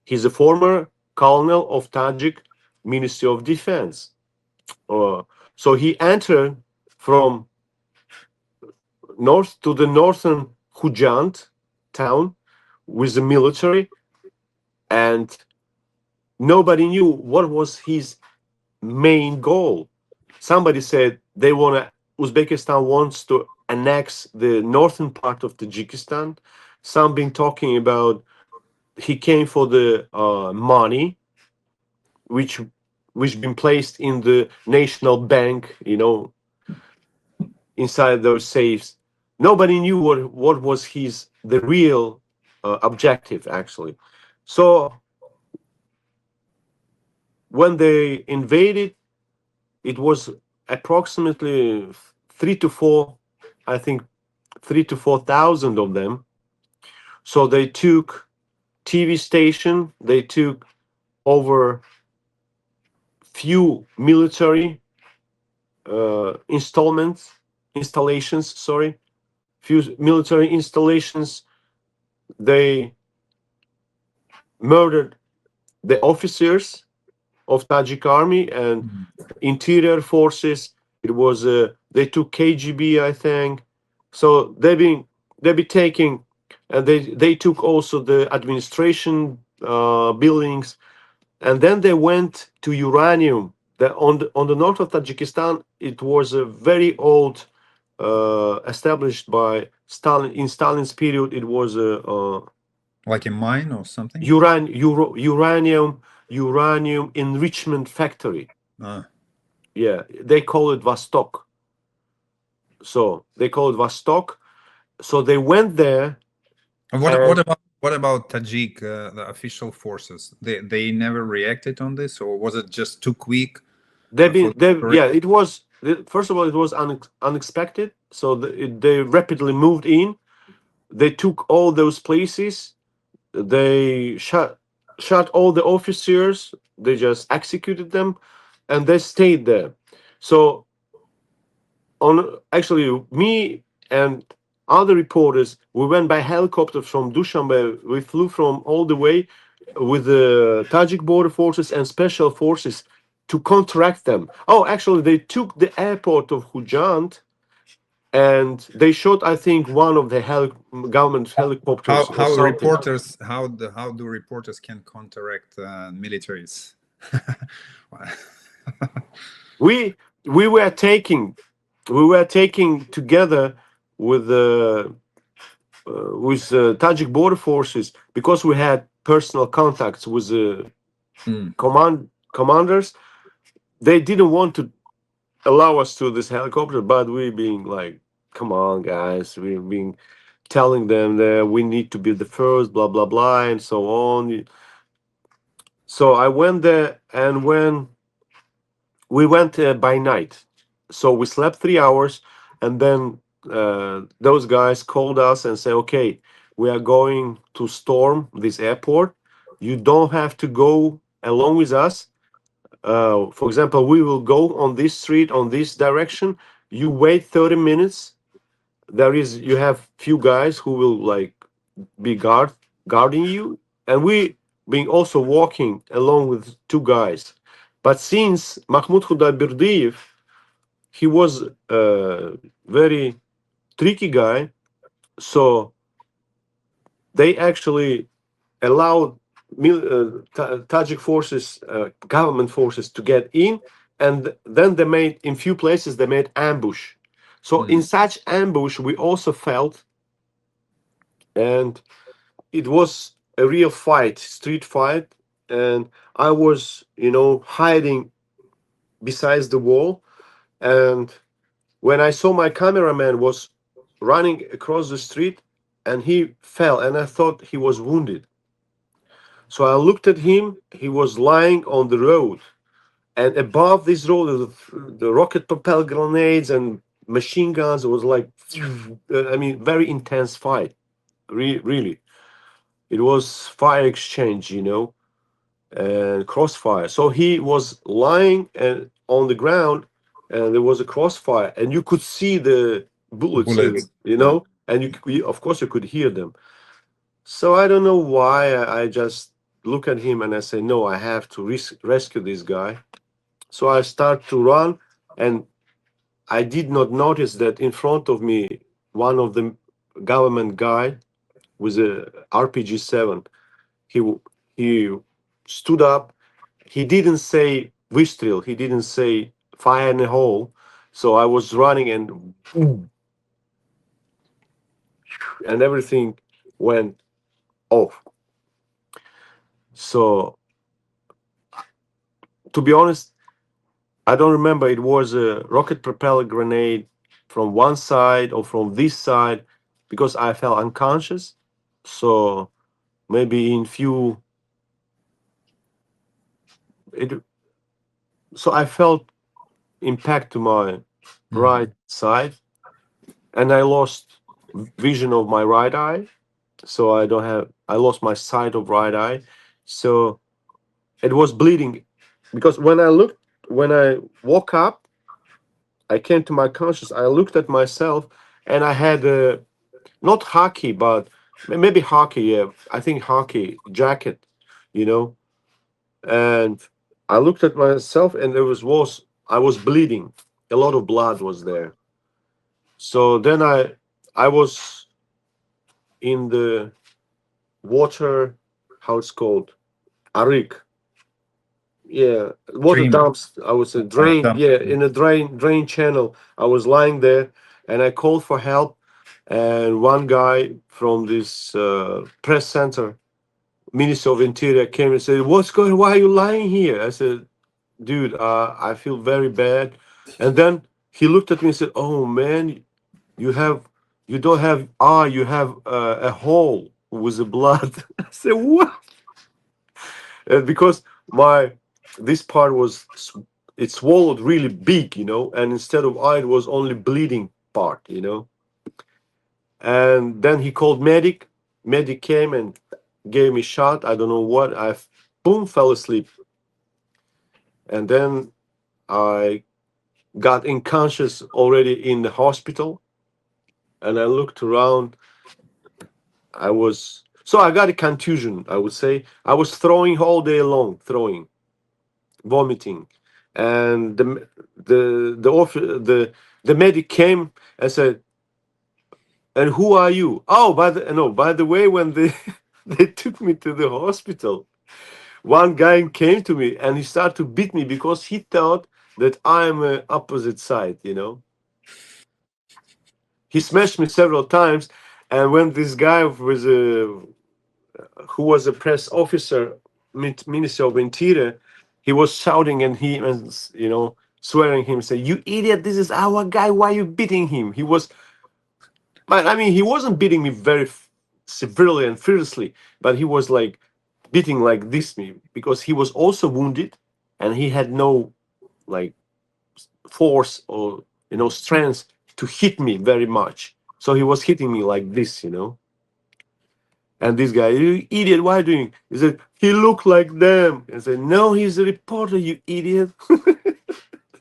He's a former colonel of Tajik Ministry of Defense. So he entered from north to the northern Khujand town with the military, and nobody knew what was his main goal. Somebody said Uzbekistan wants to annex the northern part of Tajikistan. Some been talking about he came for the money, which been placed in the national bank, inside those safes. Nobody knew what was the real objective, actually. So when they invaded, it was approximately 3 to 4, I think 3 to 4,000 of them. So they took TV station, they took over few military installations, few military installations. They murdered the officers of Tajik army and interior forces. It was they took KGB, I think. So they've been taking, and they took also the administration buildings, and then they went to uranium. On the north of Tajikistan, it was a very old, established by Stalin. In Stalin's period, it was a
Like a mine or something?
uranium enrichment factory.
Ah.
Yeah, they call it Vostok. So they call it Vostok. So they went there.
What about Tajik, the official forces? They never reacted on this, or was it just too quick?
It was, first of all, it was unexpected. So they rapidly moved in. They took all those places. They shot all the officers. They just executed them, and they stayed there. So actually, me and other reporters, we went by helicopter from Dushanbe. We flew from all the way with the Tajik border forces and special forces to counteract them. Oh, actually, they took the airport of Khujand, and they shot, I think, one of the government helicopters.
How do reporters can counteract militaries?
we were taking together with the Tajik border forces, because we had personal contacts with the commanders. They didn't want to allow us to this helicopter, but we being like, come on, guys, we've been telling them that we need to be the first, blah blah blah, and so on. So I went there, and when we went by night, so we slept 3 hours, and then those guys called us and said, okay, we are going to storm this airport. You don't have to go along with us. For example, we will go on this street, on this direction. You wait 30 minutes. You have few guys who will like be guarding you, and we being also walking along with two guys. But since Mahmoud Khudayberdiev, he was a very tricky guy, so they actually allowed Tajik forces, government forces, to get in, and then they made, in few places they made ambush. So in such ambush we also felt, and it was a real fight, street fight, and I was, hiding besides the wall, and when I saw my cameraman was running across the street, and he fell, and I thought he was wounded. So I looked at him. He was lying on the road, and above this road, the rocket propelled grenades and machine guns. It was like, very intense fight. Really, it was fire exchange, and crossfire. So he was lying and on the ground, and there was a crossfire, and you could see the bullets,
Bullets.
and of course you could hear them. So I don't know why I just look at him and I say, no, I have to rescue this guy. So I start to run, and I did not notice that in front of me, one of the government guy with a RPG-7, he stood up. He didn't say выстрел. He didn't say fire in a hole. So I was running, and boom, and everything went off. So to be honest, I don't remember. It was a rocket propelled grenade from one side or from this side, because I felt unconscious. So maybe in few, it. So I felt impact to my right side, and I lost vision of my right eye. So I lost my sight of right eye. So it was bleeding, because when I woke up, I came to my conscious. I looked at myself, and I had a, not hockey, but maybe hockey. Yeah, I think hockey jacket, you know. And I looked at myself, and I was bleeding. A lot of blood was there. So then I was in the water. How it's called? Arik. Yeah, water
Stream.
dumps. I was a drain.
Dump.
Yeah, in a drain channel. I was lying there, and I called for help. And one guy from this press center, Minister of Interior, came and said, "What's going? Why are you lying here?" I said, "Dude, I feel very bad." And then he looked at me and said, "Oh man, you have, you don't have eye, you have a hole with the blood." I said, "What?" Because my this part was it swallowed really big, and instead of eye, it was only bleeding part. And then he called medic. Medic came and gave me shot. I don't know what. I boom fell asleep, and then I got unconscious already in the hospital. And I looked around. I got a contusion. I would say I was throwing all day long, vomiting, and the medic came and said, "And who are you?" Oh, by the way, when they they took me to the hospital, one guy came to me and he started to beat me because he thought that I'm a opposite side. He smashed me several times, and when this guy who was a press officer, Minister of Interior, he was shouting, and he was, swearing him, saying, "You idiot! This is our guy. Why are you beating him?" He wasn't beating me very severely and fiercely, but he was like beating like this me, because he was also wounded, and he had no like force or strength to hit me very much. So he was hitting me like this, you know. And this guy, you idiot, why are you doing? He said, he looked like them. I said, no, he's a reporter, you idiot.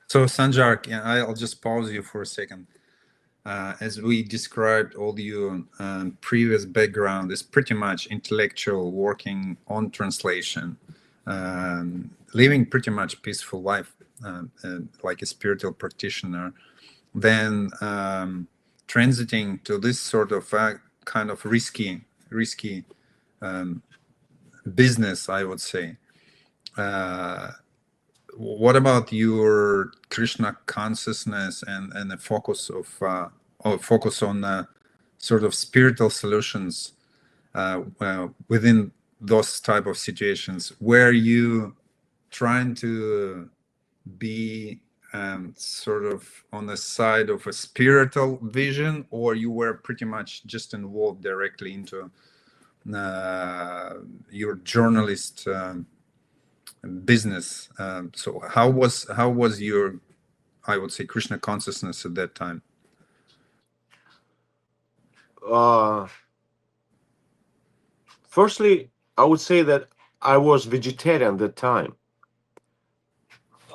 So Sanjar, I'll just pause you for a second. As we described, all your previous background is pretty much intellectual, working on translation, living pretty much peaceful life, like a spiritual practitioner, then transiting to this sort of kind of risky business, I would say. What about your Krishna consciousness and the focus on sort of spiritual solutions within those type of situations? Were you trying to be sort of on the side of a spiritual vision, or you were pretty much just involved directly into your journalist business? So how was your, I would say, Krishna consciousness at that time?
Firstly, I would say that I was vegetarian at that time.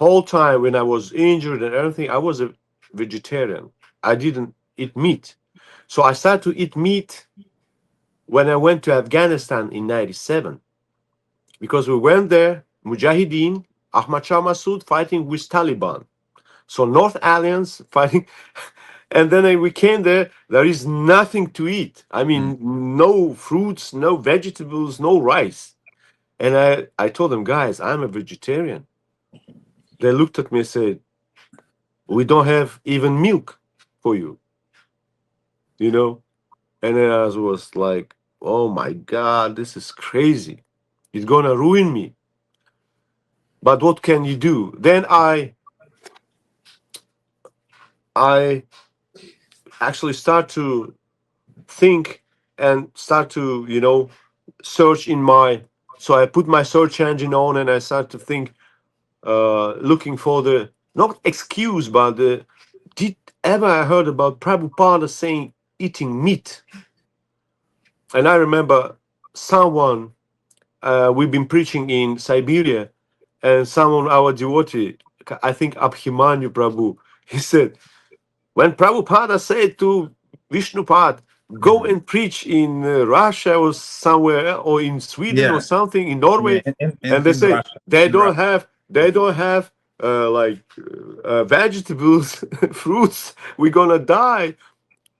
Whole time when I was injured and everything, I was a vegetarian. I didn't eat meat. So I started to eat meat when I went to Afghanistan in 97. Because we went there, Mujahideen, Ahmad Shah Massoud fighting with Taliban. So North Alliance fighting. And then we came there is nothing to eat. I mean, no fruits, no vegetables, no rice. And I told them, guys, I'm a vegetarian. They looked at me and said, we don't have even milk for you. You know? And then I was like, oh my God, this is crazy. It's gonna ruin me. But what can you do? Then I actually start to think and start to, you know, search in my, so I put my search engine on and I start to think, looking for the, not excuse, but did ever I heard about Prabhupada saying eating meat? And I remember someone, we've been preaching in Siberia, and someone, our devotee, I think Abhimanyu Prabhu, he said, when Prabhupada said to Vishnupad, go and preach in Russia or somewhere, or in Sweden or something, in Norway, and they say Russia, they don't have vegetables, fruits, we're gonna die.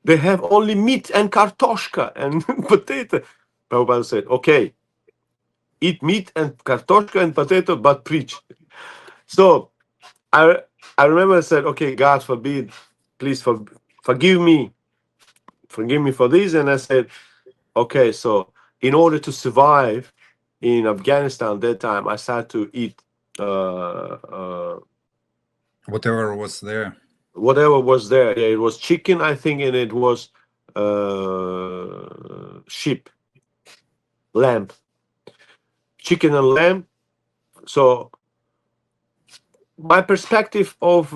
They have only meat and kartoshka and potato. Prabhupada said, okay, eat meat and kartoshka and potato, but preach. So I remember I said, okay, God forbid, please forgive me for this. And I said, okay, so in order to survive in Afghanistan that time, I started to eat
whatever was there.
Whatever was there. Yeah, it was chicken, I think, and it was sheep, lamb, chicken and lamb. So my perspective of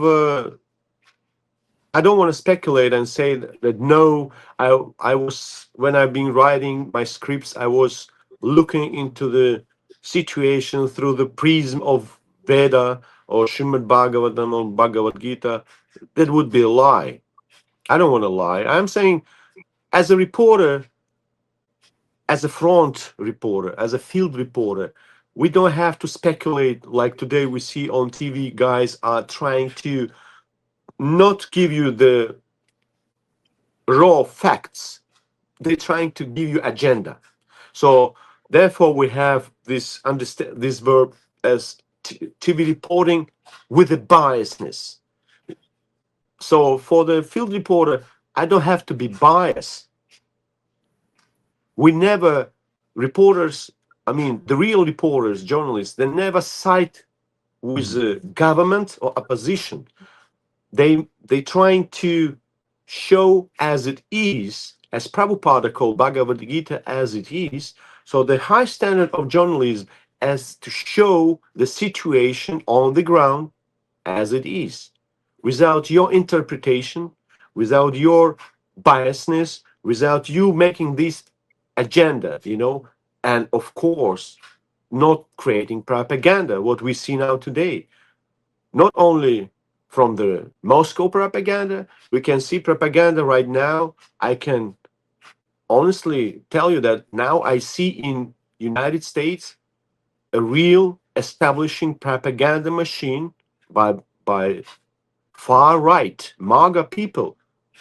I don't want to speculate and say that no, I was, when I've been writing my scripts, I was looking into the situation through the prism of Veda or Srimad Bhagavatam or Bhagavad Gita. That would be a lie. I don't want to lie. I'm saying, as a reporter, as a front reporter, as a field reporter, we don't have to speculate like today we see on TV. Guys are trying to not give you the raw facts. They're trying to give you agenda. So therefore we have this verb as TV reporting with a biasness. So for the field reporter, I don't have to be biased. We never, reporters, I mean, the real reporters, journalists, they never side with the government or opposition. They trying to show as it is, as Prabhupada called Bhagavad Gita as it is. So the high standard of journalism is to show the situation on the ground as it is, without your interpretation, without your biasness, without you making this agenda, and of course, not creating propaganda, what we see now today. Not only from the Moscow propaganda, we can see propaganda right now. I can honestly tell you that now I see in United States a real establishing propaganda machine by far right MAGA people,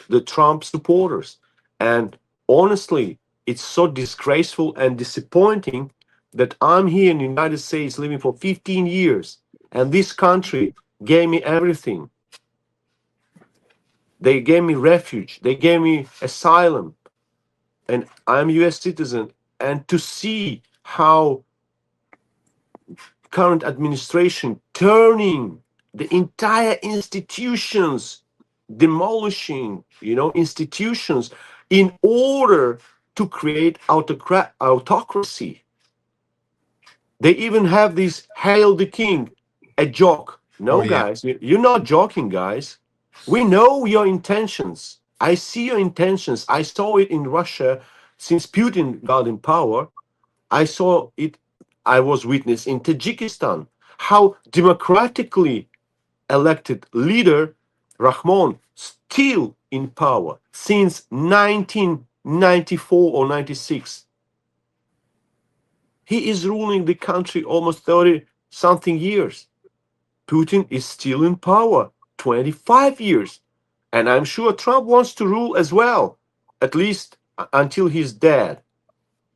the Trump supporters. And honestly, it's so disgraceful and disappointing that I'm here in the United States living for 15 years, and this country gave me everything. They gave me refuge, they gave me asylum, and I'm US citizen. And to see how current administration turning the entire institutions, demolishing, institutions in order to create autocracy. They even have this Hail the King, a joke.
Oh
No,
yeah.
guys, you're not joking, guys. We know your intentions. I see your intentions. I saw it in Russia since Putin got in power. I saw it, I was witness in Tajikistan, how democratically elected leader Rahmon still in power since 1994 or 96. He is ruling the country almost 30 something years. Putin is still in power 25 years. And I'm sure Trump wants to rule as well, at least until he's dead.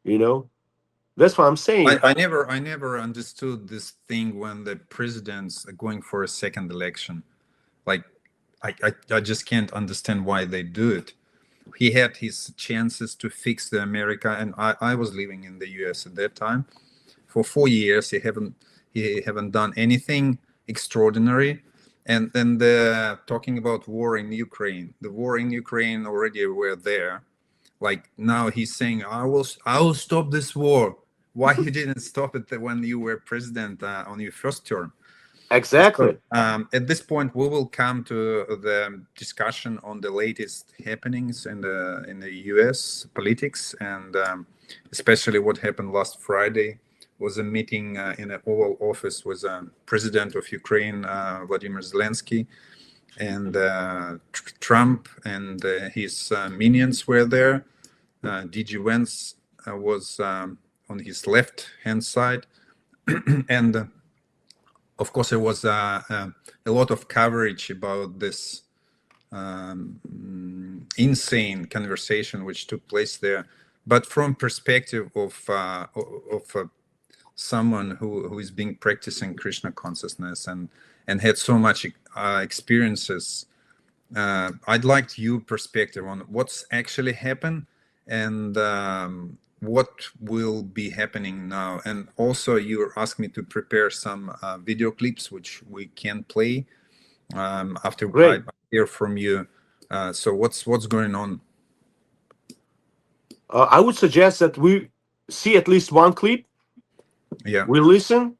That's what I'm saying.
I never understood this thing when the presidents are going for a second election. Like, I just can't understand why they do it. He had his chances to fix the America, and I was living in the US at that time. For 4 years, he haven't done anything extraordinary. And then talking about war in Ukraine, the war in Ukraine already were there. Like now he's saying, I will stop this war. Why you didn't stop it when you were president on your first term?
Exactly.
So, at this point, we will come to the discussion on the latest happenings in the U.S. politics, and especially what happened last Friday was a meeting in an Oval Office with President of Ukraine, Vladimir Zelensky, and Trump and his minions were there. DG Vance was on his left-hand side, and of course, there was a lot of coverage about this insane conversation which took place there. But from perspective of someone who is being practicing Krishna consciousness and had so much experiences, I'd like your perspective on what's actually happened and what will be happening now. And also you asked me to prepare some video clips which we can play after
Great.
I hear from you. So what's going on?
I would suggest that we see at least one clip.
Yeah.
We listen,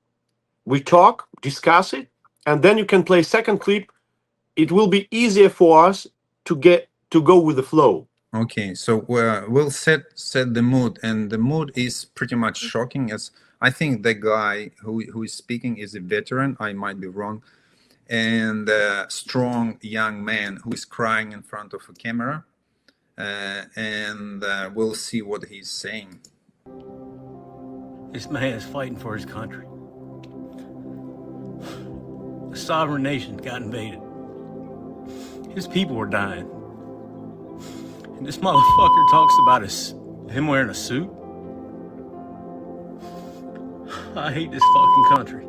we talk, discuss it, and then you can play second clip. It will be easier for us to go with the flow.
Okay, so we'll set the mood, and the mood is pretty much shocking. As I think the guy who is speaking is a veteran. I might be wrong, and a strong young man who is crying in front of a camera, and we'll see what he's saying.
This man is fighting for his country. A sovereign nation got invaded. His people were dying. And this motherfucker talks about him wearing a suit. I hate this fucking country.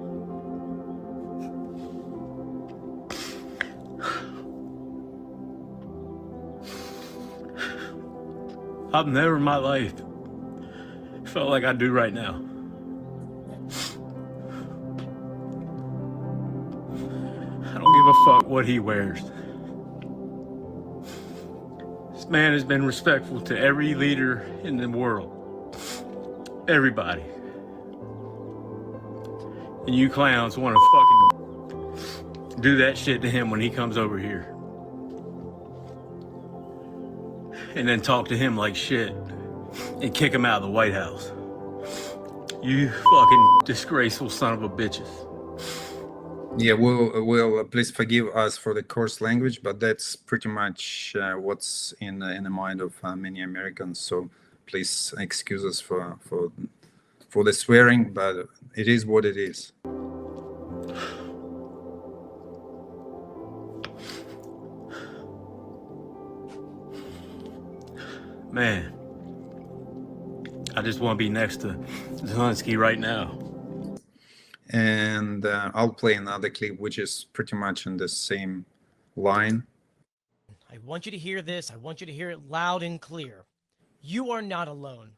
I've never in my life felt like I do right now. I don't give a fuck what he wears. This man has been respectful to every leader in the world. Everybody. And you clowns want to fucking do that shit to him when he comes over here. and then talk to him like shit and kick him out of the White House. You fucking disgraceful son of a bitches.
Yeah, we'll please forgive us for the coarse language, but that's pretty much what's in the mind of many Americans. So please excuse us for the swearing, but it is what it is.
Man, I just want to be next to Zelensky right now.
And I'll play another clip, which is pretty much in the same line.
I want you to hear this. I want you to hear it loud and clear. You are not alone.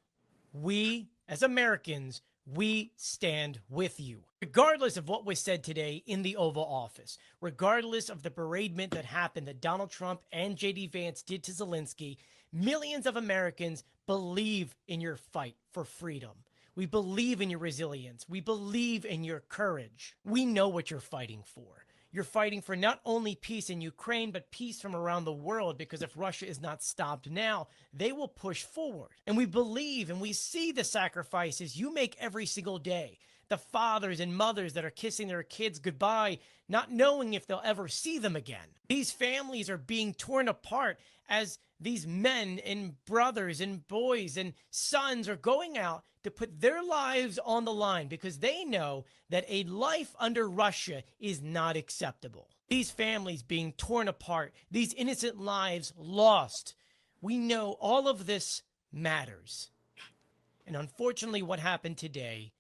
We, as Americans, we stand with you. Regardless of what was said today in the Oval Office, regardless of the bereavement that happened that Donald Trump and J.D. Vance did to Zelensky, millions of Americans believe in your fight for freedom. We believe in your resilience. We believe in your courage. We know what you're fighting for. You're fighting for not only peace in Ukraine, but peace from around the world, because if Russia is not stopped now, they will push forward. And we believe and we see the sacrifices you make every single day. The fathers and mothers that are kissing their kids goodbye, not knowing if they'll ever see them again. These families are being torn apart as these men and brothers and boys and sons are going out to put their lives on the line because they know that a life under Russia is not acceptable. These families being torn apart, these innocent lives lost. We know all of this matters. And unfortunately, what happened today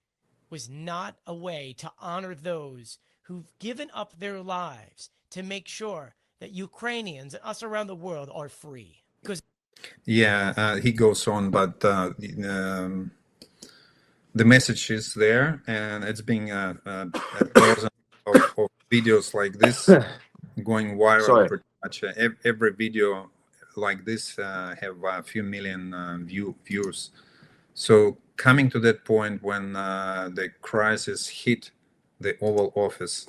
was not a way to honor those who've given up their lives to make sure that Ukrainians and us around the world are free. Because
he goes on, but the message is there, and it's being thousands of videos like this going viral. Pretty much every video like this have a few million views. So coming to that point when the crisis hit the Oval Office,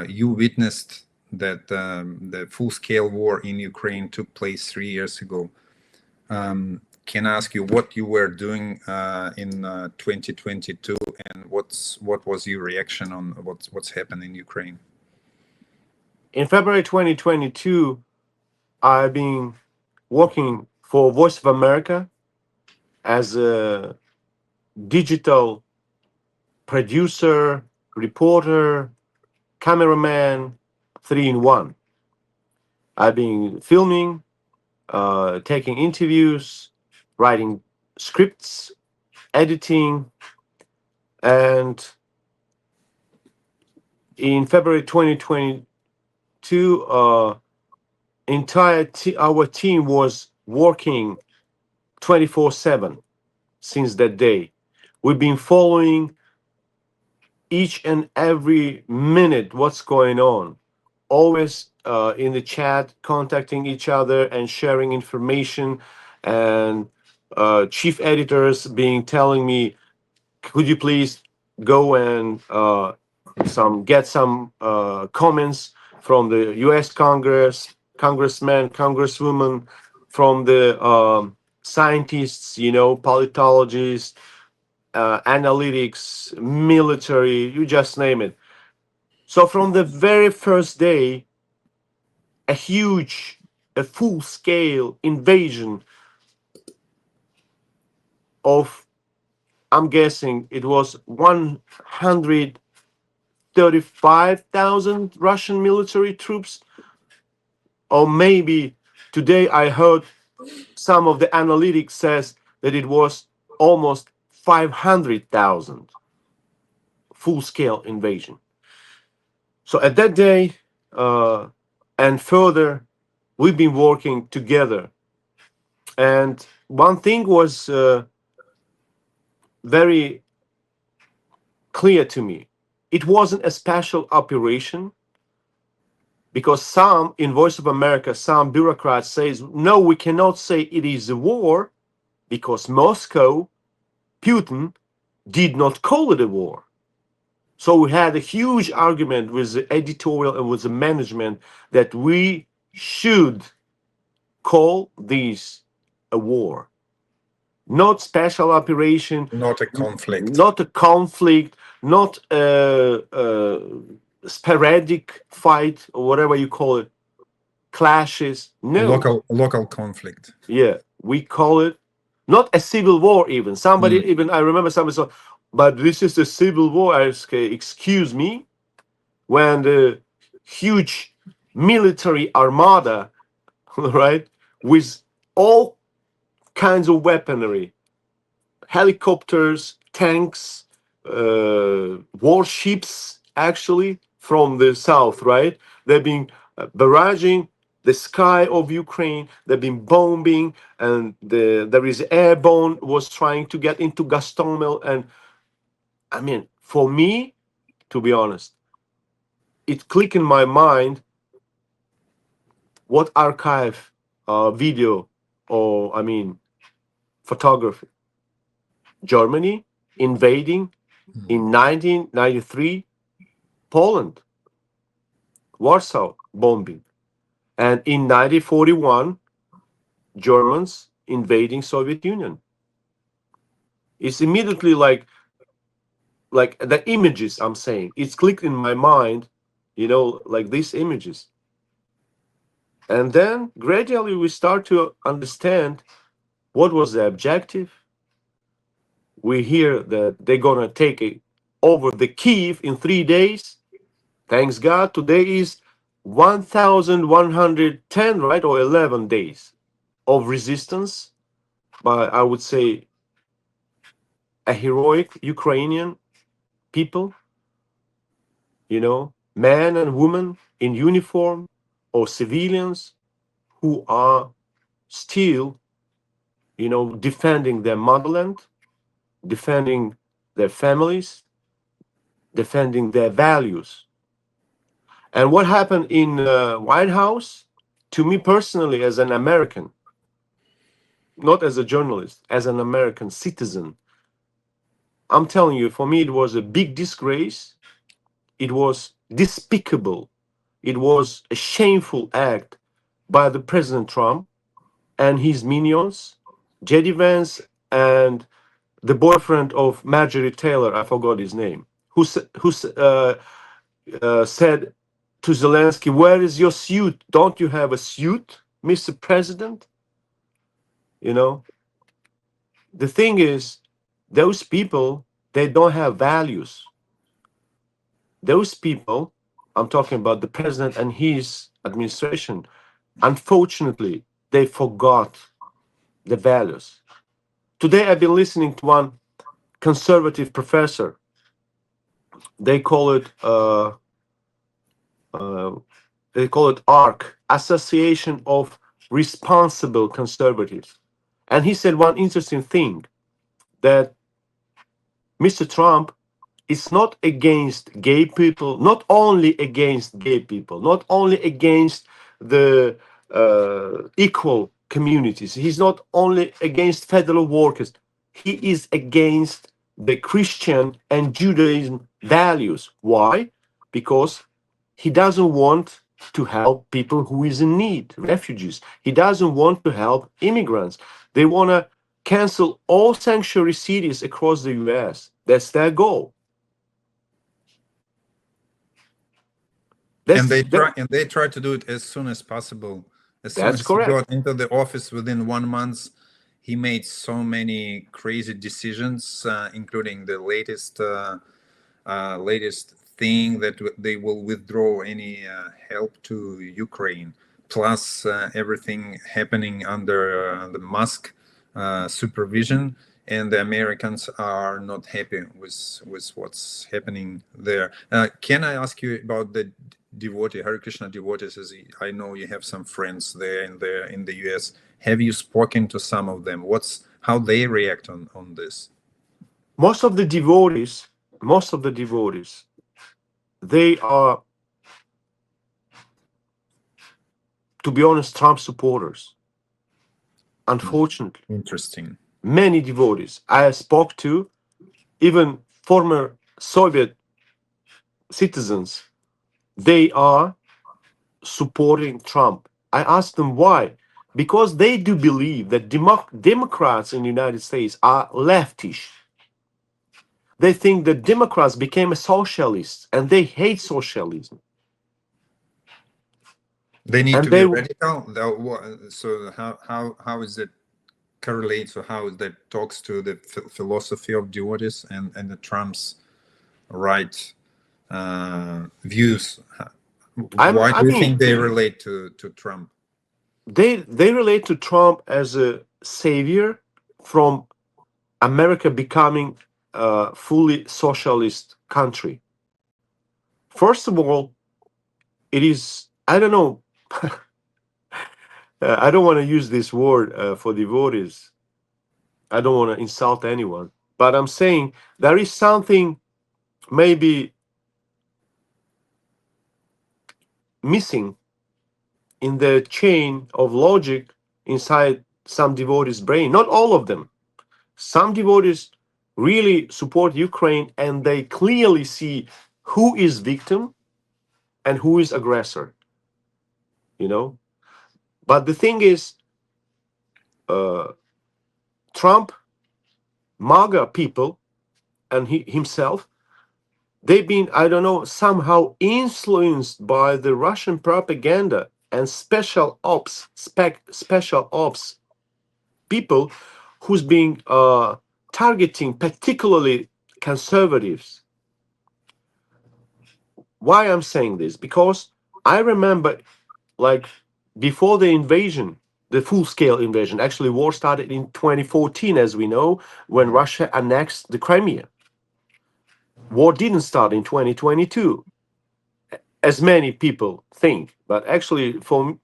you witnessed that the full-scale war in Ukraine took place 3 years ago. Can I ask you what you were doing in 2022, and what was your reaction on what's happened in Ukraine?
In February 2022, I've been working for Voice of America as a digital producer, reporter, cameraman, 3-in-1. I've been filming, taking interviews, writing scripts, editing, and in February 2022, our team was working 24/7 since that day. We've been following each and every minute what's going on, always in the chat, contacting each other and sharing information, and chief editors telling me, could you please go and get some comments from the U.S. congressmen, congresswomen, from the scientists, politologists, analytics, military, you just name it. So from the very first day, a full-scale invasion of, I'm guessing it was 135,000 Russian military troops, or maybe today I heard some of the analytics says that it was almost 500,000 full-scale invasion. So at that day and further, we've been working together. And one thing was very clear to me. It wasn't a special operation, because some, in Voice of America, some bureaucrats says, no, we cannot say it is a war because Moscow, Putin, did not call it a war. So we had a huge argument with the editorial and with the management that we should call this a war, not special operation,
Not a conflict.
not a conflict, not a sporadic fight or whatever you call it, clashes. No,
Local conflict.
yeah, we call it not a civil war. Even somebody, even I remember somebody said, "But this is a civil war." I say, excuse me, when the huge military armada, right, with all kinds of weaponry, helicopters, tanks, warships, actually from the south, right? They've been barraging the sky of Ukraine. They've been bombing, and there is airborne was trying to get into Gostomel. And I mean, for me, to be honest, it clicked in my mind what archive video or I mean photography. Germany invading in 1993 Poland, Warsaw bombing, and in 1941 Germans invading Soviet Union. It's immediately like the images I'm saying. It's clicked in my mind, you know, like these images. And then gradually we start to understand what was the objective. We hear that they're gonna take it over the Kiev in 3 days. Thanks God, today is 1,110, right, or 11 days of resistance by, I would say, a heroic Ukrainian people, you know, men and women in uniform or civilians who are still, you know, defending their motherland, defending their families, defending their values. And what happened in White House, to me personally, as an American, not as a journalist, as an American citizen, I'm telling you, for me, it was a big disgrace. It was despicable. It was a shameful act by the President Trump and his minions, J.D. Vance and the boyfriend of Marjorie Taylor, I forgot his name, who said to Zelensky, "Where is your suit? Don't you have a suit, Mr. President?" You know, the thing is, those people, they don't have values. Those people, I'm talking about the president and his administration, unfortunately, they forgot the values. Today, I've been listening to one conservative professor. They call it ARC, Association of Responsible Conservatives. And he said one interesting thing, that Mr. Trump is not against gay people, not only against gay people, not only against the equal communities. He's not only against federal workers. He is against the Christian and Judaism values. Why? Because he doesn't want to help people who is in need, refugees. He doesn't want to help immigrants. They want to cancel all sanctuary cities across the US. That's their goal.
And they try to do it as soon as possible. As soon
That's
as
correct.
he got into the office, within 1 month, he made so many crazy decisions, including the latest thing that they will withdraw any help to Ukraine, plus everything happening under the Musk supervision, and the Americans are not happy with what's happening there. Can I ask you about the devotee, Hare Krishna devotees? As I know you have some friends there in the US. Have you spoken to some of them? How they react on this?
Most of the devotees, they are, to be honest, Trump supporters. Unfortunately.
Interesting.
Many devotees I spoke to, even former Soviet citizens, they are supporting Trump. I asked them why. because they do believe that Democrats in the United States are leftish. They think that Democrats became a socialist and they hate socialism.
They need
And
to be
they,
radical. So how is it correlates, or how is that talks to the philosophy of devotees and the Trump's right views? Why
I
do you
mean,
think they relate to Trump?
they relate to Trump as a savior from America becoming a fully socialist country. First of all, it is, I don't know, I don't want to use this word for devotees. I don't want to insult anyone, but I'm saying there is something maybe missing in the chain of logic inside some devotees' brain. Not all of them. Some devotees really support Ukraine and they clearly see who is victim and who is aggressor, you know. But the thing is, Trump, MAGA people, and he himself, they've been, I don't know, somehow influenced by the Russian propaganda and special ops people who's being targeting particularly conservatives. Why I'm saying this? Because I remember, like, before the invasion, the full-scale invasion, actually war started in 2014, as we know, when Russia annexed the Crimea. War didn't start in 2022, as many people think, but actually from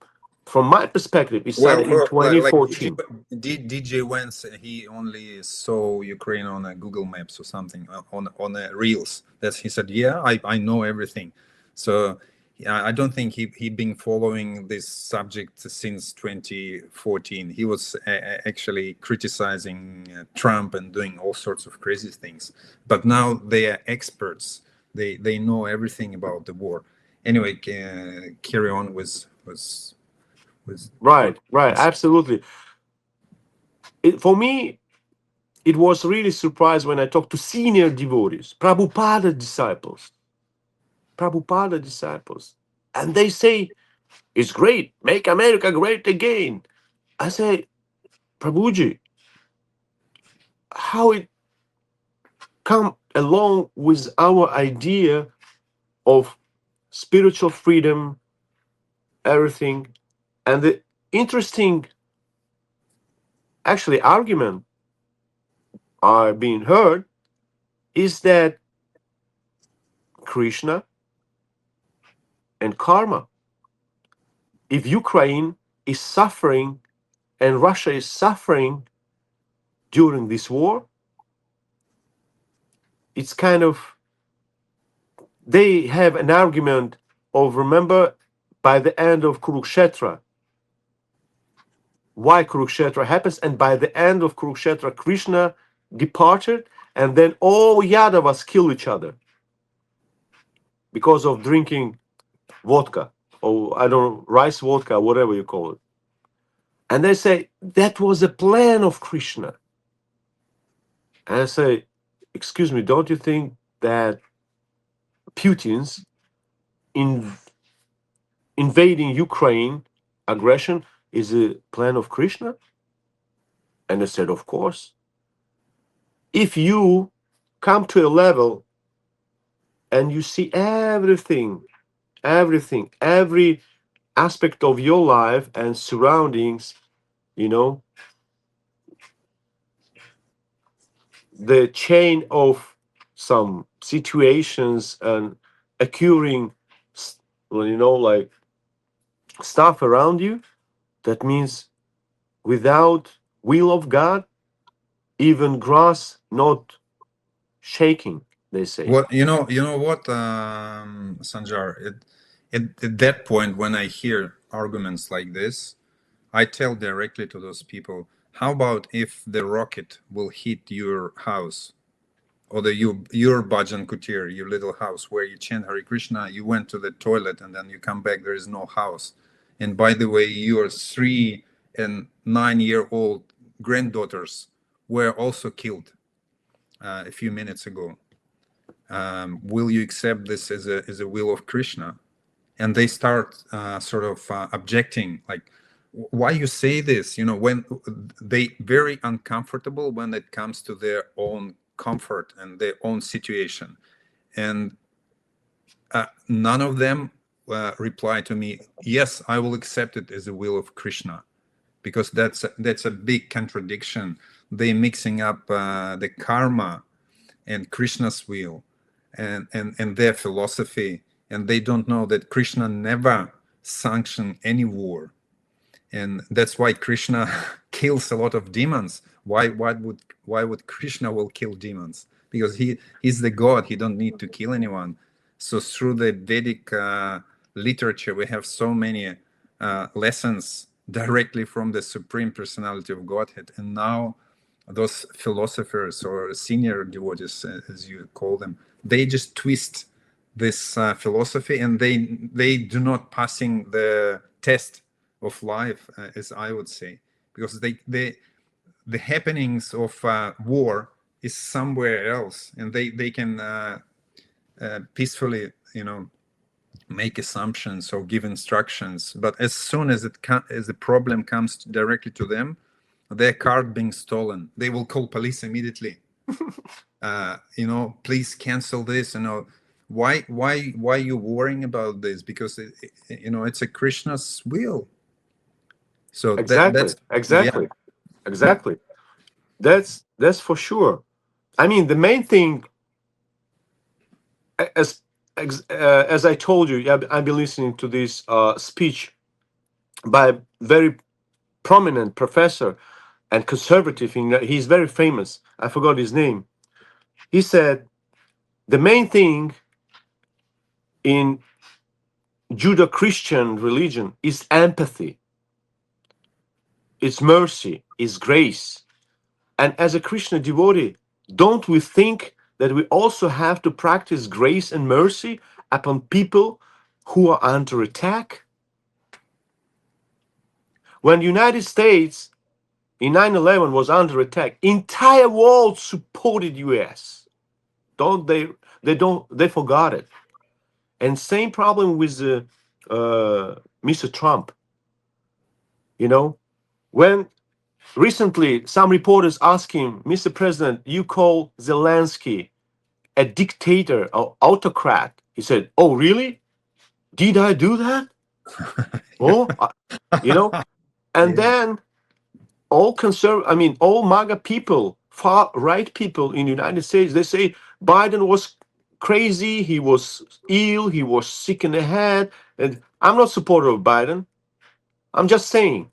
my perspective, it started in
Like
2014.
DJ Vance, he only saw Ukraine on a Google Maps or something, on a Reels. That he said, yeah, I know everything. So yeah, I don't think he been following this subject since 2014. He was actually criticizing Trump and doing all sorts of crazy things. But now they are experts. They know everything about the war. Anyway, carry on with
Right, absolutely. For me, it was really surprised when I talked to senior devotees, Prabhupada disciples, and they say, it's great, make America great again. I say, Prabhuji, how it come along with our idea of spiritual freedom, everything. And the interesting, actually, argument are being heard is that Krishna and karma, if Ukraine is suffering and Russia is suffering during this war, it's kind of, they have an argument of, remember, by the end of Kurukshetra, why Kurukshetra happens, and by the end of Kurukshetra, Krishna departed, and then all Yadavas kill each other because of drinking vodka, or I don't know, rice vodka, whatever you call it. And they say that was a plan of Krishna. And I say, excuse me, don't you think that Putin's invading Ukraine aggression is a plan of Krishna? And I said, of course. If you come to a level and you see everything, every aspect of your life and surroundings, you know, the chain of some situations and occurring, you know, like stuff around you, that means without will of God, even grass not shaking, they say.
Well, you know what, Sanjar, at that point, when I hear arguments like this, I tell directly to those people, how about if the rocket will hit your house, or your Bhajan Kutir, your little house where you chant Hare Krishna, you went to the toilet and then you come back, there is no house. And by the way, you are 3 and 9-year-old granddaughters were also killed a few minutes ago. Will you accept this as a will of Krishna? And they start sort of objecting, like, why you say this? You know, when they very uncomfortable when it comes to their own comfort and their own situation. And none of them reply to me, yes, I will accept it as a will of Krishna, because that's a big contradiction. They mixing up the karma and Krishna's will and their philosophy, and they don't know that Krishna never sanctioned any war, and that's why Krishna kills a lot of demons. Why would Krishna will kill demons? Because he's the God. He don't need to kill anyone. So through the Vedic literature, we have so many lessons directly from the Supreme Personality of Godhead. And now those philosophers or senior devotees, as you call them, they just twist this philosophy, and they do not passing the test of life, as I would say, because the happenings of war is somewhere else, and they can peacefully, you know, make assumptions or give instructions. But as soon as as the problem comes directly to them, their card being stolen, they will call police immediately. You know, please cancel this. You know, why you worrying about this? Because you know, it's a Krishna's will. So
Exactly.
Yeah.
Exactly. That's for sure. I mean, the main thing, as I told you, I've been listening to this speech by a very prominent professor and conservative. He's very famous. I forgot his name. He said the main thing in Judeo-Christian religion is empathy, it's mercy, it's grace. And as a Krishna devotee, don't we think that we also have to practice grace and mercy upon people who are under attack? When the United States in 9/11 was under attack, entire world supported US. They forgot it. And same problem with Mr. Trump. You know, when recently some reporters asked him, Mr. President, you call Zelensky a dictator or autocrat. He said, oh, really? Did I do that? Oh, you know, and then all MAGA people, far right people in the United States, they say Biden was crazy, he was ill, he was sick in the head. And I'm not supporter of Biden. I'm just saying.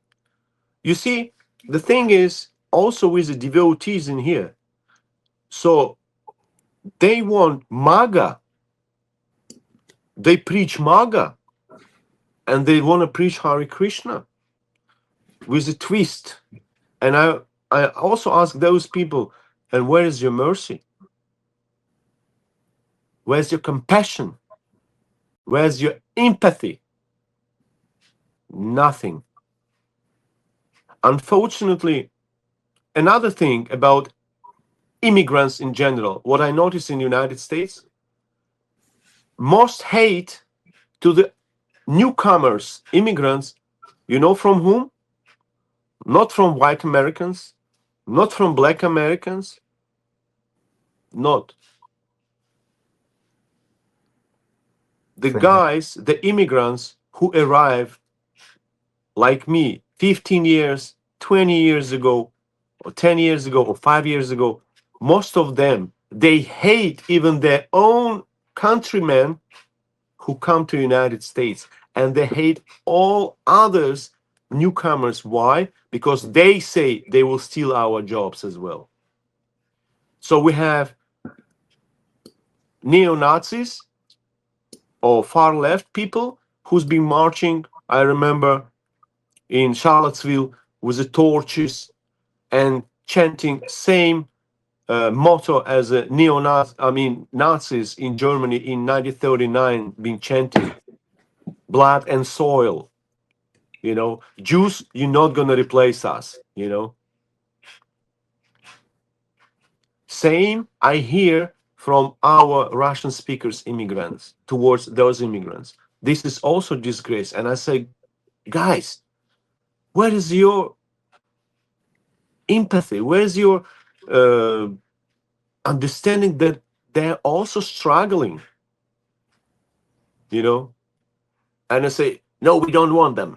You see, the thing is also with the devotees in here. So they want MAGA. They preach MAGA. And they want to preach Hare Krishna with a twist. And I also ask those people, and where is your mercy? Where's your compassion? Where's your empathy? Nothing. Unfortunately, another thing about immigrants in general, what I notice in the United States, most hate to the newcomers, immigrants, you know from whom? Not from white Americans, not from black Americans, not. The guys, the immigrants who arrived like me 15 years, 20 years ago, or 10 years ago, or 5 years ago, most of them, they hate even their own countrymen who come to the United States. And they hate all others, newcomers. Why? Because they say they will steal our jobs as well. So we have neo-Nazis or far left people who's been marching, I remember, in Charlottesville with the torches and chanting same motto as Nazis in Germany in 1939 being chanting, blood and soil. You know, Jews, you're not gonna replace us. You know, same I hear from our Russian speakers, immigrants, towards those immigrants. This is also disgrace. And I say, guys, where is your empathy? Where's your uh, understanding that they're also struggling? You know, and I say, no, we don't want them.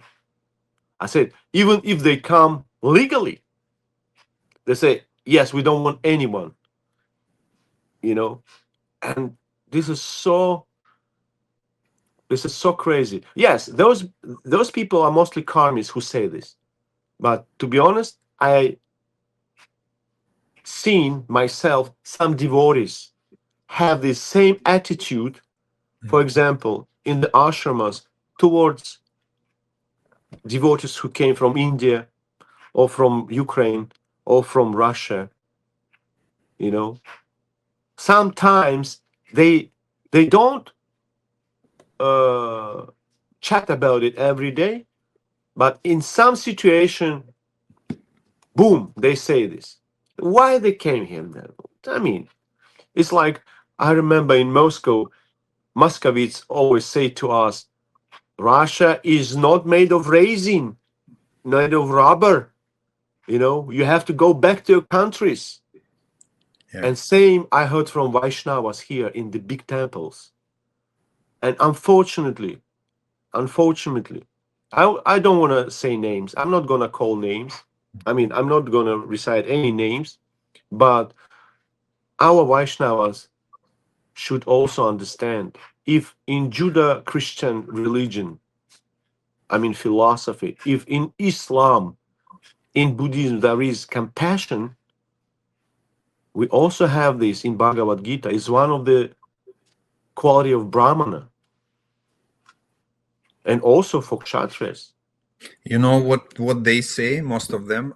I said, even if they come legally, they say, yes, we don't want anyone. You know, and this is so crazy. Yes, those people are mostly karmis who say this. But to be honest, I seen myself some devotees have the same attitude, for example, in the ashramas towards devotees who came from India or from Ukraine or from Russia. You know, sometimes they don't chat about it every day, but in some situation, boom, they say this. Why they came here then? I mean, it's like I remember in Moscow, Moscovites always say to us, Russia is not made of resin, made of rubber. You know, you have to go back to your countries.
Yeah.
And same I heard from Vaishnavas here in the big temples. And unfortunately, I don't want to say names. I'm not going to call names. I mean, I'm not going to recite any names, but our Vaishnavas should also understand if in Judo-Christian religion, I mean philosophy, if in Islam, in Buddhism there is compassion, we also have this in Bhagavad Gita. It's one of the quality of Brahmana, and also for Kshatriyas.
You know what they say, most of them,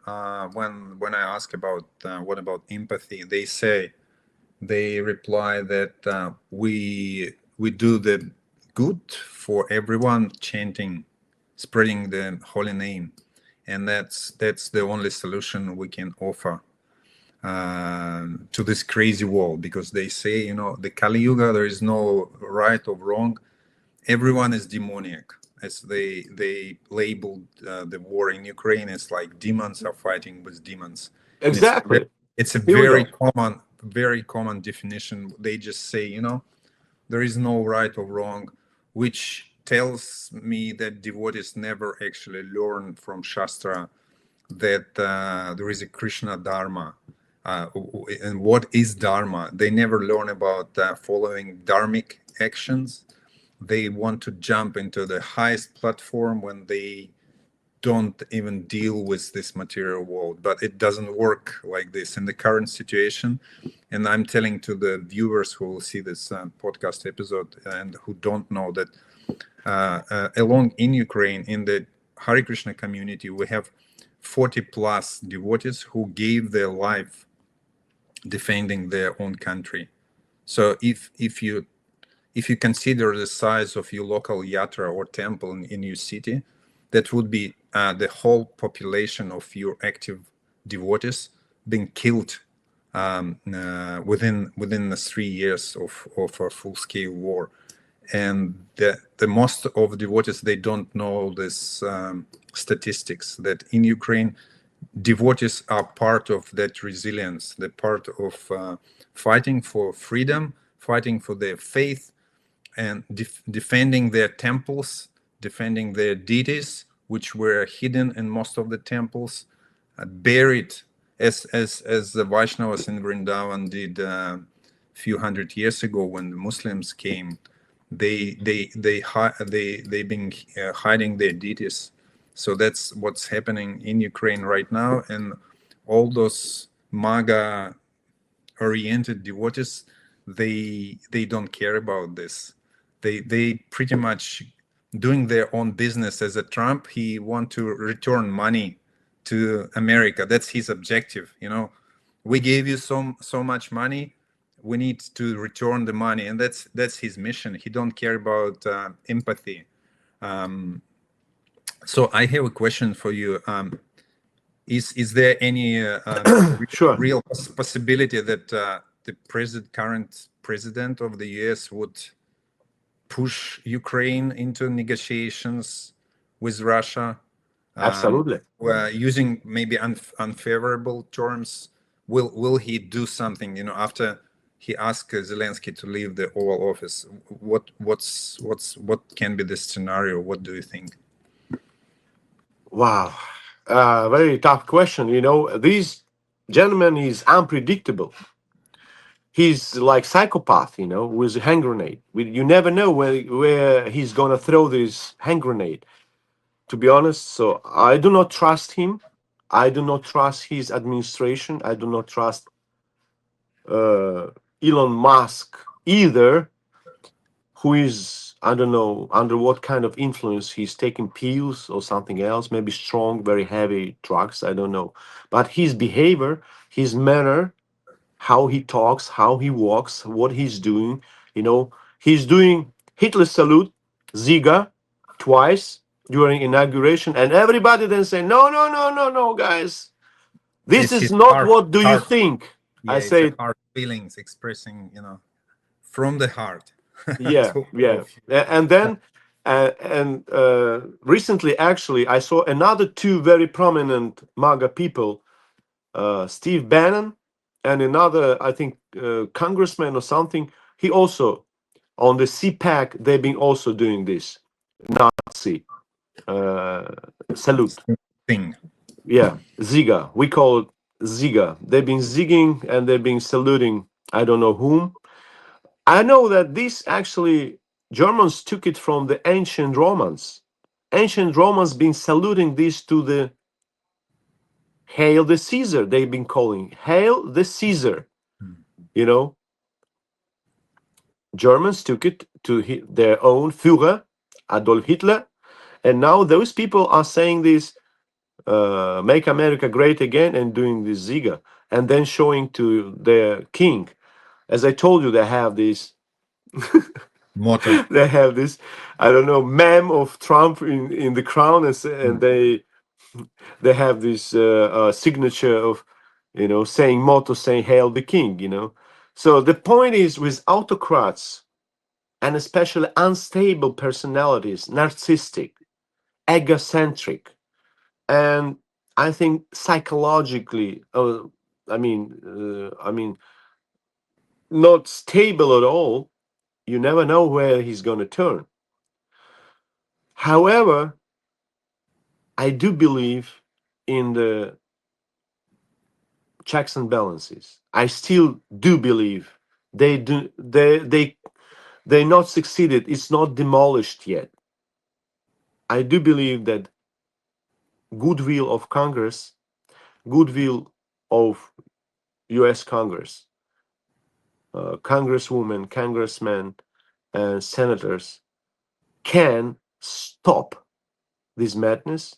when I ask about what about empathy, they reply that we do the good for everyone, chanting, spreading the holy name, and that's the only solution we can offer to this crazy world, because they say, you know, the Kali Yuga, there is no right or wrong, everyone is demoniac, as they labeled the war in Ukraine. It's like demons are fighting with demons. And
Exactly.
it's a
Here we go.
very common definition. They just say, you know, there is no right or wrong, which tells me that devotees never actually learn from Shastra that there is a Krishna Dharma. And what is Dharma? They never learn about following dharmic actions. They want to jump into the highest platform when they don't even deal with this material world. But it doesn't work like this in the current situation. And I'm telling to the viewers who will see this podcast episode and who don't know that along in Ukraine, in the Hare Krishna community, we have 40 plus devotees who gave their life defending their own country. So if you consider the size of your local yatra or temple in your city, that would be the whole population of your active devotees being killed within the 3 years of a full-scale war. And the most of devotees, they don't know this statistics, that in Ukraine, devotees are part of that resilience, the part of fighting for freedom, fighting for their faith, and defending their temples, defending their deities, which were hidden in most of the temples, buried, as the Vaishnavas in Vrindavan did a few hundred years ago when the Muslims came. They've been hiding their deities. So that's what's happening in Ukraine right now, and all those MAGA oriented devotees, they don't care about this. They pretty much doing their own business. As a Trump, he want to return money to America. That's his objective. You know, we gave you so much money, we need to return the money, and that's his mission. He don't care about empathy. So I have a question for you. Is there any
Sure.
real possibility that the current president of the US would push Ukraine into negotiations with Russia,
Absolutely.
using maybe unfavorable terms? Will he do something? After he asked Zelensky to leave the Oval Office, what can be the scenario? What do you think?
Wow. Very tough question. This gentleman is unpredictable. He's like psychopath, with a hand grenade. You never know where he's gonna throw this hand grenade, to be honest. So I do not trust him. I do not trust his administration. I do not trust Elon Musk either, who is, I don't know, under what kind of influence. He's taking pills or something else, maybe strong, very heavy drugs, I don't know. But his behavior, his manner, how he talks, how he walks, what he's doing, he's doing Hitler salute, Ziga, twice during inauguration, and everybody then say, no, no, no, no, no, guys, this
It's
is
his
not what do you think.
Yeah,
I
it's
say,
a hard feelings expressing, from the heart.
yeah,
to all
yeah.
of you.
And then recently, actually, I saw another two very prominent MAGA people, Steve Bannon and another, I think, congressman or something. He also, on the CPAC, they've been also doing this Nazi salute.
Thing.
Yeah, Ziga. We call it Ziga. They've been zigging and they've been saluting, I don't know whom. I know that this actually, Germans took it from the ancient Romans. Ancient Romans been saluting this to the Hail the Caesar, they've been calling. Hail the Caesar. You know, Germans took it to their own Führer, Adolf Hitler. And now those people are saying this, make America great again, and doing this Ziga. And then showing to their king. As I told you, they have this
Motto.
they have this, I don't know, meme of Trump in the crown, and they have this signature of, saying motto, saying "Hail the King." So the point is, with autocrats and especially unstable personalities, narcissistic, egocentric, and I think psychologically, I mean, not stable at all. You never know where he's going to turn. However, I do believe in the checks and balances. I still do believe they not succeeded. It's not demolished yet. I do believe that goodwill of Congress, goodwill of U.S. Congress, congresswomen, congressmen, and senators can stop this madness,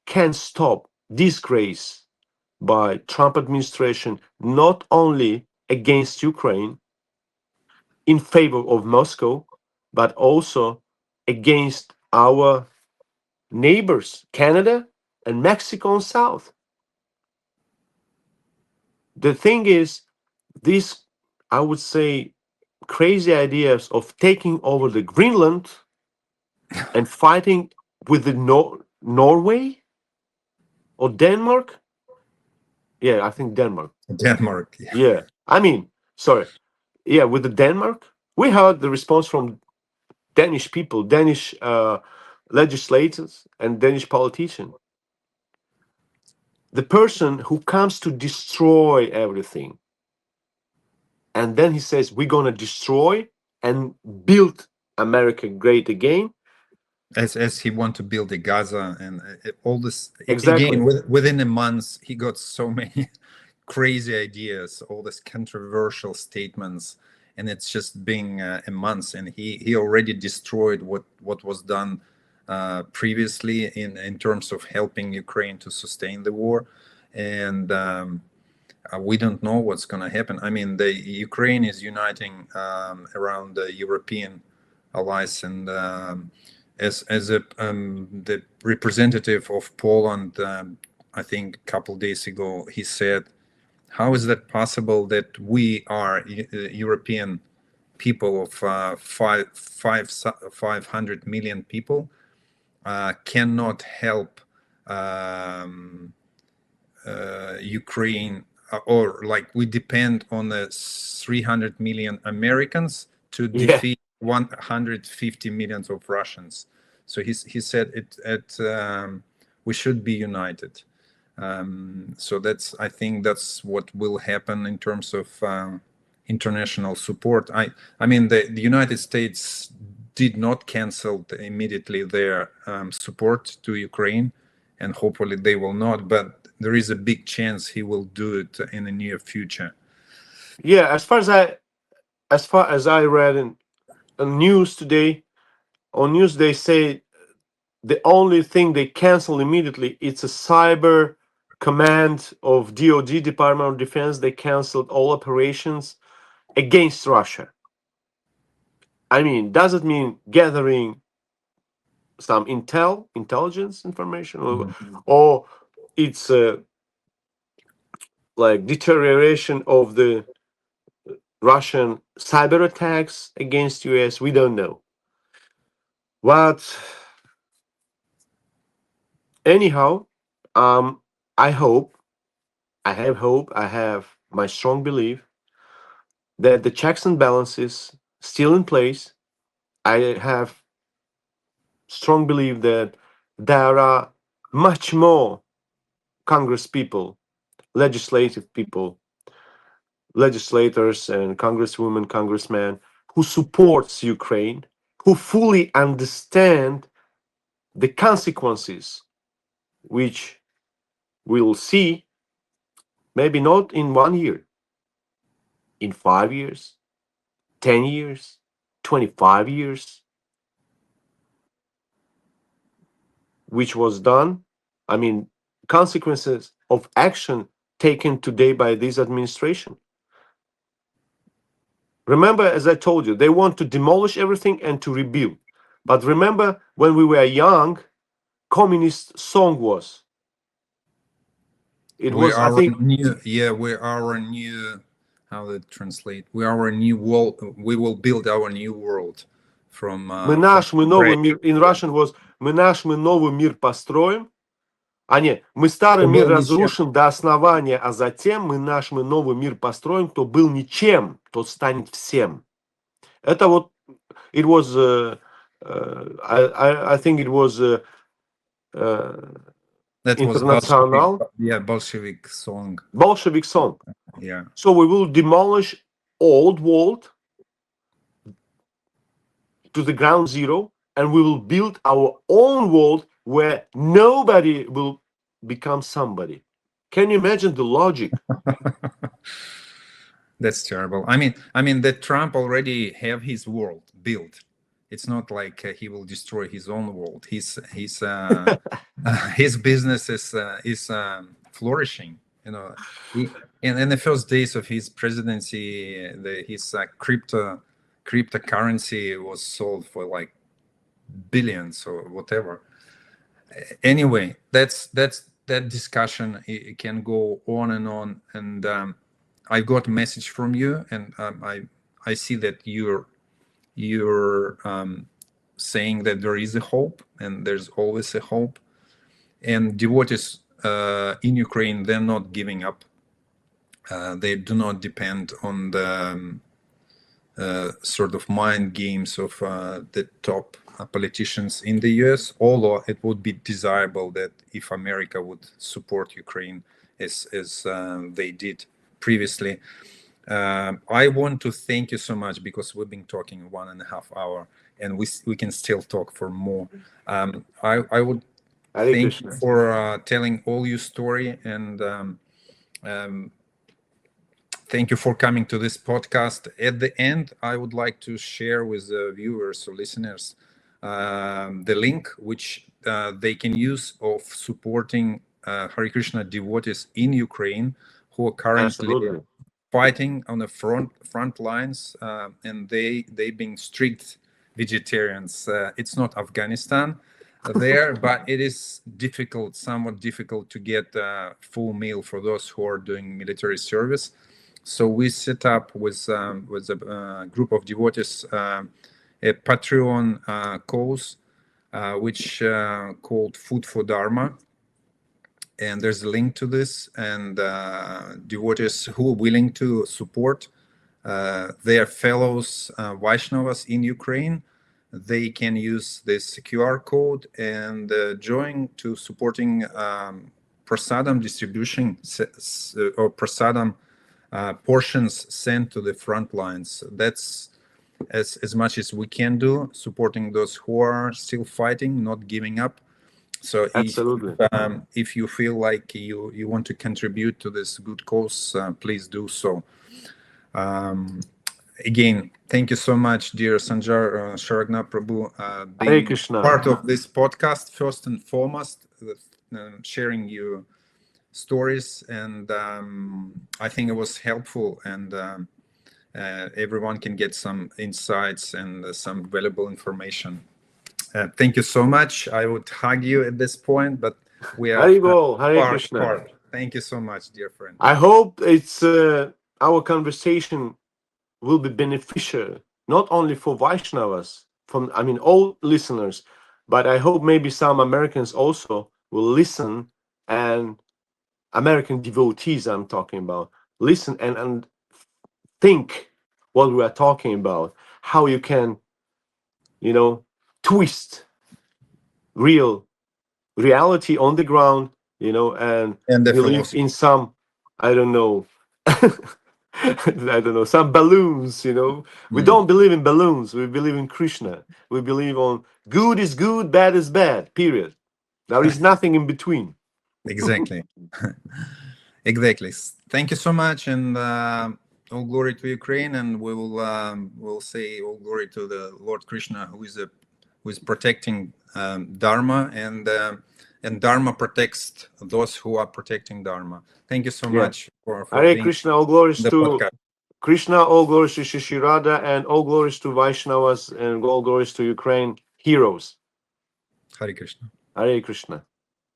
can stop disgrace by Trump administration, not only against Ukraine in favor of Moscow, but also against our neighbors, Canada and Mexico and South. The thing is, these, I would say, crazy ideas of taking over the Greenland and fighting with the Norway or Denmark. Yeah, I think Denmark.
Denmark. Yeah.
Yeah, I mean, sorry. Yeah, with the Denmark, we heard the response from Danish people, Danish legislators, and Danish politicians. The person who comes to destroy everything, and then he says, we're going to destroy and build America great again.
As he want to build a Gaza and all this.
Exactly.
Again, within a month, he got so many crazy ideas, all these controversial statements, and it's just been a month, and he already destroyed what was done previously in terms of helping Ukraine to sustain the war. And we don't know what's going to happen. I mean, the Ukraine is uniting around the European allies, and as the representative of Poland, I think a couple days ago, he said, how is that possible that we are European people of 500 million people cannot help Ukraine, or like we depend on the 300 million Americans to defeat 150 millions of Russians. So he said we should be united. So I think that's what will happen in terms of international support. I mean, the United States did not cancel immediately their support to Ukraine, and hopefully they will not, but there is a big chance he will do it in the near future.
Yeah, as far as I read in news today, on news they say the only thing they cancel immediately, it's a cyber command of DOD, Department of Defense. They canceled all operations against Russia. I mean, does it mean gathering some intelligence information, or it's like deterioration of the Russian cyber attacks against US? We don't know. But anyhow, I have my strong belief that the checks and balances still in place. I have strong belief that there are much more Congress people, legislative people, legislators and congresswomen, congressmen who supports Ukraine, who fully understand the consequences which we'll see, maybe not in 1 year, in 5 years, 10 years, 25 years, which was done. I mean, consequences of action taken today by this administration. Remember, as I told you, they want to demolish everything and to rebuild. But remember, when we were young, communist song was. It was, I think,
we are a new, how to translate? We are a new world. We will build our new world from.
мы новый мир. In Russian was мы новый мир построим. А не, мы старый мир разрушим до основания, а затем мы новый мир построим, кто был ничем, тот станет всем. Это вот, it was, I think it was
that
international.
Was Bolshevik song.
Bolshevik song.
Yeah.
So we will demolish old world to the ground zero, and we will build our own world where nobody will become somebody. Can you imagine the logic?
That's terrible. I mean that Trump already have his world built. It's not like he will destroy his own world. His business is flourishing. You know, in the first days of his presidency, his cryptocurrency was sold for like billions or whatever. Anyway, that discussion, it can go on, and I got a message from you, and I see that you're saying that there is a hope, and there's always a hope, and devotees in Ukraine, they're not giving up. They do not depend on the sort of mind games of the top politicians in the US, although it would be desirable that if America would support Ukraine as they did previously. I want to thank you so much, because we've been talking 1.5 hours, and we can still talk for more. I would thank you for telling all your story, and thank you for coming to this podcast. At the end, I would like to share with the viewers or listeners the link which they can use of supporting Hare Krishna devotees in Ukraine who are currently fighting on the front lines, and they being strict vegetarians. It's not Afghanistan there, but it is difficult, somewhat difficult to get a full meal for those who are doing military service. So we set up with a group of devotees a Patreon cause, which called Food for Dharma. And there's a link to this, and devotees who are willing to support their fellows Vaishnavas in Ukraine, they can use this QR code and join to supporting prasadam distribution or prasadam portions sent to the front lines. That's as much as we can do, supporting those who are still fighting, not giving up. So
Absolutely.
if you feel like you want to contribute to this good cause, please do so. Again, thank you so much, dear Sanjar, Śaraghna Prabhu,
Hare
being
Krishna.
part of this podcast, first and foremost, sharing your stories. And I think it was helpful, and everyone can get some insights and some valuable information. Thank you so much. I would hug you at this point, but we are
Haribol, Hare
far
Krishna.
apart. Thank you so much, dear friend.
I hope it's our conversation will be beneficial, not only for Vaishnavas, all listeners, but I hope maybe some Americans also will listen, and American devotees I'm talking about, listen and think what we are talking about, how you can, twist reality on the ground, and
And the
believe
philosophy.
in some, I don't know, some balloons, We don't believe in balloons. We believe in Krishna. We believe on good is good, bad is bad, period. There is nothing in between.
Exactly. Exactly. Thank you so much, and all glory to Ukraine, and we will we'll say all glory to the Lord Krishna, who is protecting Dharma, and Dharma protects those who are protecting Dharma. Thank you so much for
Hare
being
Krishna, all glories
the
to
podcast.
Krishna, all glories to Shishirada, and all glories to Vaishnavas, and all glories to Ukraine heroes.
Hare Krishna.
Hare Krishna.